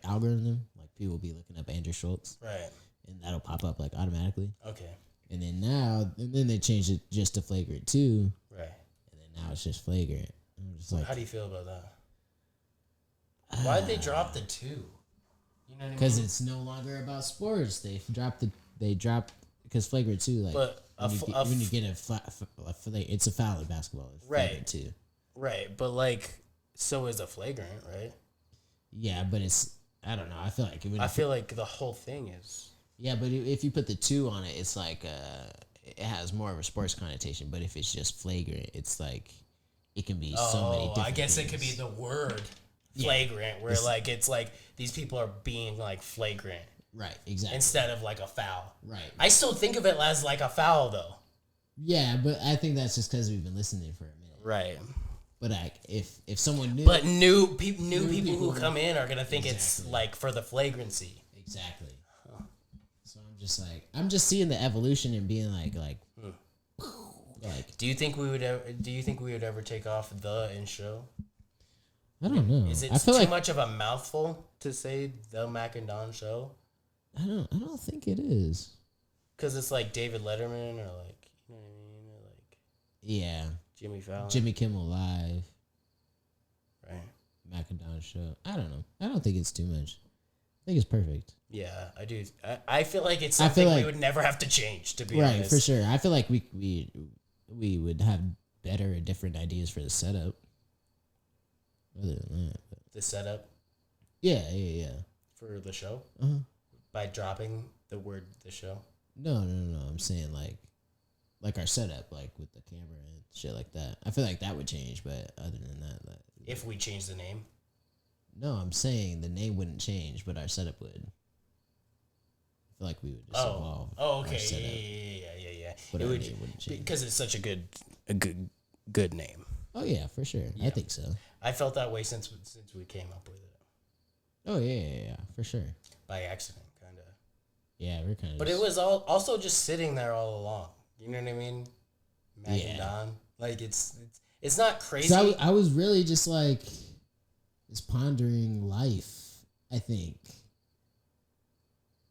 algorithm. Like people will be looking up Andrew Schultz, right? And that'll pop up like automatically. Okay. And then they changed it just to Flagrant 2, right? And then now it's just Flagrant. I'm just like, how do you feel about that? Why did they drop the 2? You know what I mean? Because it's no longer about sports. They dropped because Flagrant 2 like. But when you get it's a foul in basketball. Right. Too. Right, but so is a flagrant, right? Yeah, but I don't know. I feel like the whole thing is. Yeah, but if you put the 2 on it, it's like it has more of a sports connotation. But if it's just flagrant, it's like it can be so many different. I guess things. It could be the word flagrant, where it's like these people are being like flagrant. Right, exactly. Instead of like a foul. Right. I still think of it as like a foul though. Yeah, but I think that's just because we've been listening for a minute. Right. But if someone knew, but new people who come in are gonna think it's like for the flagrancy. Exactly. Huh. So I'm just seeing the evolution and being like. Do you think we would ever take off the in show? I don't know. Is it too much of a mouthful to say the Mac and Don Show? I don't think it is. Because it's like David Letterman or like, you know what I mean? Or like, Yeah. Jimmy Fallon. Jimmy Kimmel Live. Right. Macadon Show. I don't know. I don't think it's too much. I think it's perfect. Yeah, I do. I feel like it's something we would never have to change, to be honest. Right, for sure. I feel like we would have better and different ideas for the setup. Other than that. The setup? Yeah. For the show? Uh-huh. By dropping the word the show? No. I'm saying like our setup, like with the camera and shit like that. I feel like that would change, but other than that, if we change the name? No, I'm saying the name wouldn't change, but our setup would. I feel like we would just evolve. Oh, okay. Yeah. But our name wouldn't change because it's such a good name. Oh yeah, for sure. Yeah. I think so. I felt that way since we came up with it. Oh yeah, for sure. By accident, kind of. Yeah, we're kind of. But it was also just sitting there all along. You know what I mean? Mac and Don. Like it's not crazy. So I was really just pondering life, I think,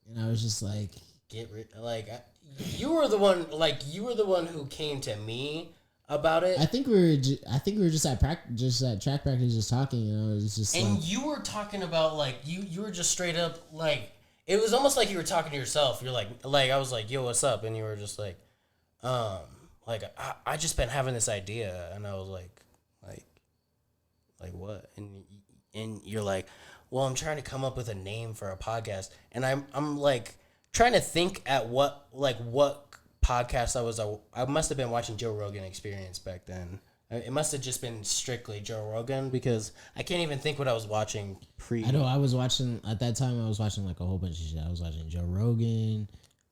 and I was just like, you were the one who came to me about it. I think we were just at track practice, just talking, and I was just. And you were talking about you were just straight up it was almost like you were talking to yourself. You're like I was like, yo, what's up? And you were just like I just been having this idea, and I was like what? And you're like, well, I'm trying to come up with a name for a podcast, and I'm like trying to think at what podcast I must have been watching Joe Rogan Experience back then. It must have just been strictly Joe Rogan, because I can't even think what I was watching I know I was watching at that time. I was watching like a whole bunch of shit. I was watching Joe Rogan.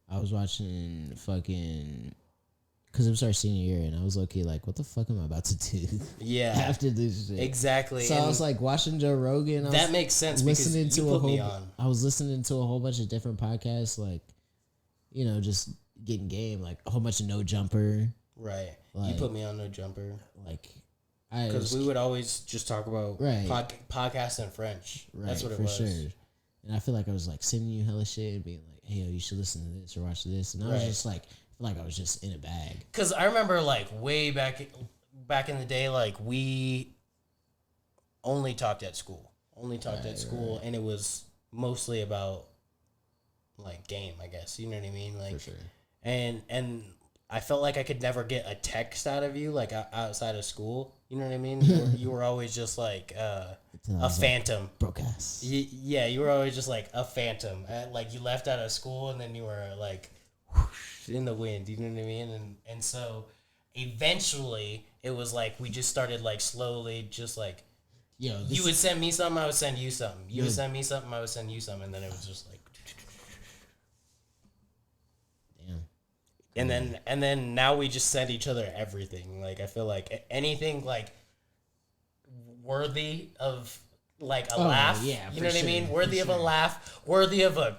I was watching fucking. Because it was our senior year, and I was low-key like, what the fuck am I about to do? Yeah. After this shit. Exactly. So I was like watching Joe Rogan. That makes sense listening because to you put me on. I was listening to a whole bunch of different podcasts, just getting game, like a whole bunch of No Jumper. Right. You put me on No Jumper. Because we would always just talk about podcasts in French. Right, that's what it for was. Sure. And I feel like I was sending you hella shit and being like, hey, yo, you should listen to this or watch this. And I was just like, I feel like I was just in a bag. Because I remember way back in the day, we only talked at school. And it was mostly about game, I guess. You know what I mean? For sure. And I felt like I could never get a text out of you outside of school. You know what I mean? You were always just a phantom. Broke ass. Yeah, you were always just a phantom. You left out of school and then you were whoosh, in the wind. You know what I mean? And so eventually it was we just started slowly just yo, you would send me something, I would send you something. You would send me something, I would send you something, and then it was just damn. And then now we just send each other everything. I feel like anything worthy of a laugh. Yeah, you know what I mean? Sure, worthy of a laugh, worthy of a,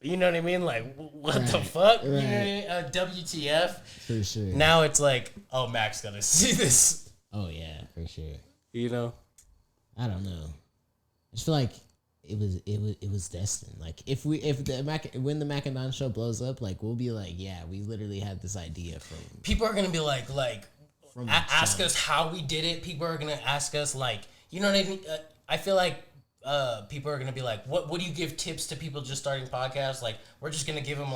you know what I mean? What the fuck? Right. You know what I mean? WTF? For sure. Now it's oh, Mac's gonna see this. Oh yeah, for sure. You know? I don't know. I just feel like it was destined. When the Mac and Don show blows up, we'll be yeah, we literally had this idea from. People are gonna be ask us how we did it. People are gonna ask us you know what I mean? I feel like people are gonna be what do you give tips to people just starting podcasts? We're just gonna give them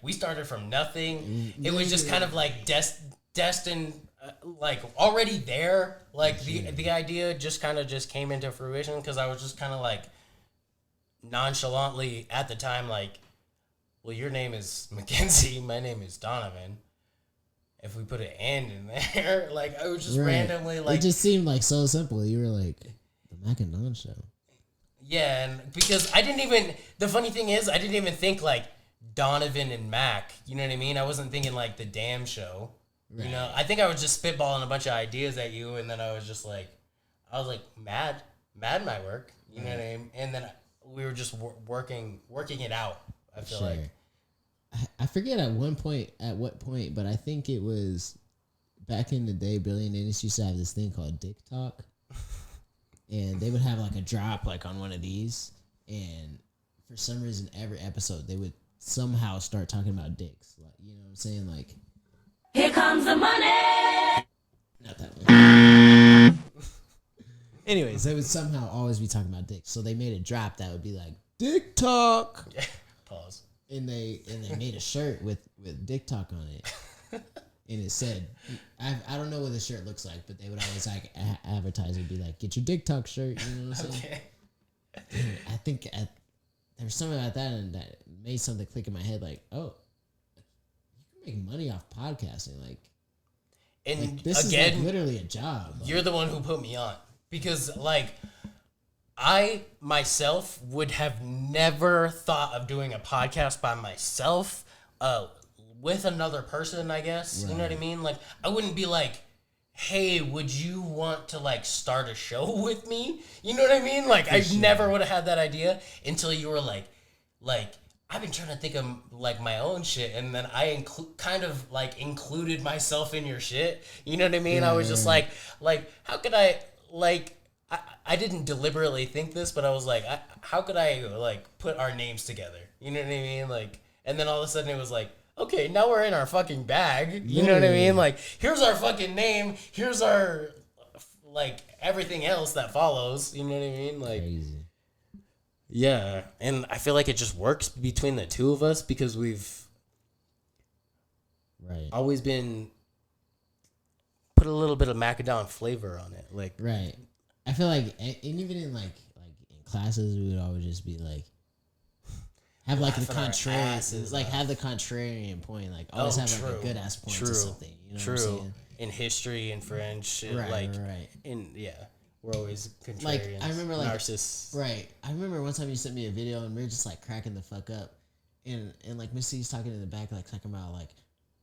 we started from nothing. It was just kind of destined. Already there, the idea just kind of just came into fruition because I was just kind of nonchalantly at the time well, your name is Mackenzie, my name is Donovan. If we put an "and" in there, I was just randomly it just seemed so simple. You were the Mac and Don show. Yeah, and because the funny thing is I didn't even think Donovan and Mac. You know what I mean? I wasn't thinking the damn show. Right. You know, I think I was just spitballing a bunch of ideas at you, and then I was just mad might work. You know what I mean? And then we were just working it out. I feel like. I forget at what point, but I think it was back in the day. Brilliant Idiots used to have this thing called Dick Talk, and they would have a drop on one of these, and for some reason, every episode they would somehow start talking about dicks. You know what I'm saying? Here comes the money. Anyways, they would somehow always be talking about dick. So they made a drop that would be like dick talk. Pause. And they made a shirt with dick talk on it. And it said, I don't know what the shirt looks like, but they would always like advertise it, be like, get your dick talk shirt. You know what I'm saying? Okay. And I think there was something about that, and that made something click in my head. Like, oh, you can make money off podcasting. And this again, is like literally a job. You're the one who put me on, because like I myself would have never thought of doing a podcast by myself, with another person, I guess. Right. You know what I mean? Like, I wouldn't be like, hey, would you want to like start a show with me? You know what I mean? Like, I never would have had that idea until you were like, I've been trying to think of like my own shit, and then I kind of like included myself in your shit. You know what I mean? I was just like, how could I like? I didn't deliberately think this, but I was like, how could I like put our names together? You know what I mean? Like, and then all of a sudden it was like, okay, now we're in our fucking bag. You know what I mean? Like, here's our fucking name. Here's our like everything else that follows. You know what I mean? Like. Crazy. Yeah, and I feel like it just works between the two of us because we've always been put a little bit of macadam flavor on it. Like, right. I feel like, and even in like in classes, we would always just be like, have like the contrarian, like have the contrarian point, like always have like a good ass point to something. You know what I'm saying? In history and French, right. We're always contrarians. Like, I remember, like, narcissists. Right. I remember one time you sent me a video and we were just like cracking the fuck up, and like Missy's talking in the back, like talking about like,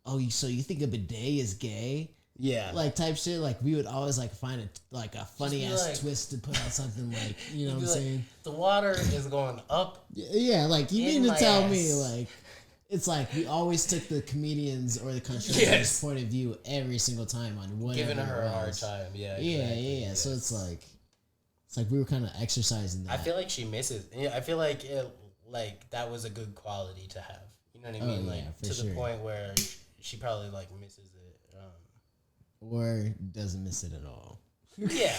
oh, so you think a bidet is gay? Yeah. Like type shit. Like we would always like find a funny ass like, twist to put on something like, you know what I'm saying? The water is going up. Yeah. Like you mean to tell me like. It's like we always took the comedians or the contrarian's point of view every single time on whatever. Giving her a hard time, yeah. Exactly. Yeah. So it's like we were kind of exercising that. I feel like she misses. I feel like that was a good quality to have. You know what I mean? Like to the point where she probably like misses it, or doesn't miss it at all. Yeah,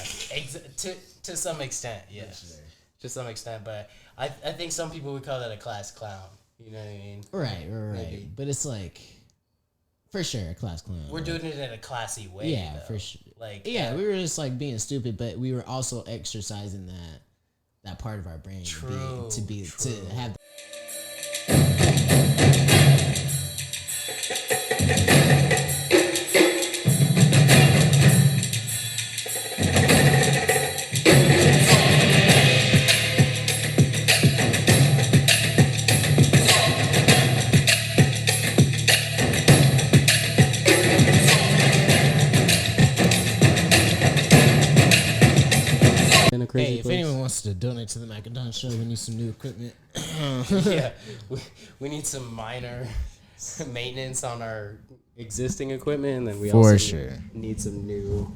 to some extent, yes. Sure. To some extent, but I think some people would call that a class clown. You know what I mean? Right. Maybe. But it's like, for sure, a class clown. We're doing it in a classy way. Yeah, though. for sure. Like, we were just like being stupid, but we were also exercising that part of our brain to have. Hey, if anyone wants to donate to the Macadon Show, we need some new equipment. Yeah, we need some minor maintenance on our existing equipment, and then we need some new.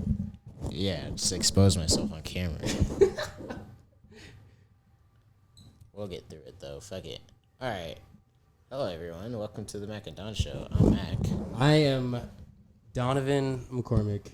Yeah, just expose myself on camera. We'll get through it though. Fuck it. All right. Hello everyone. Welcome to the Macadon Show. I'm Mac. I am Donovan McCormick.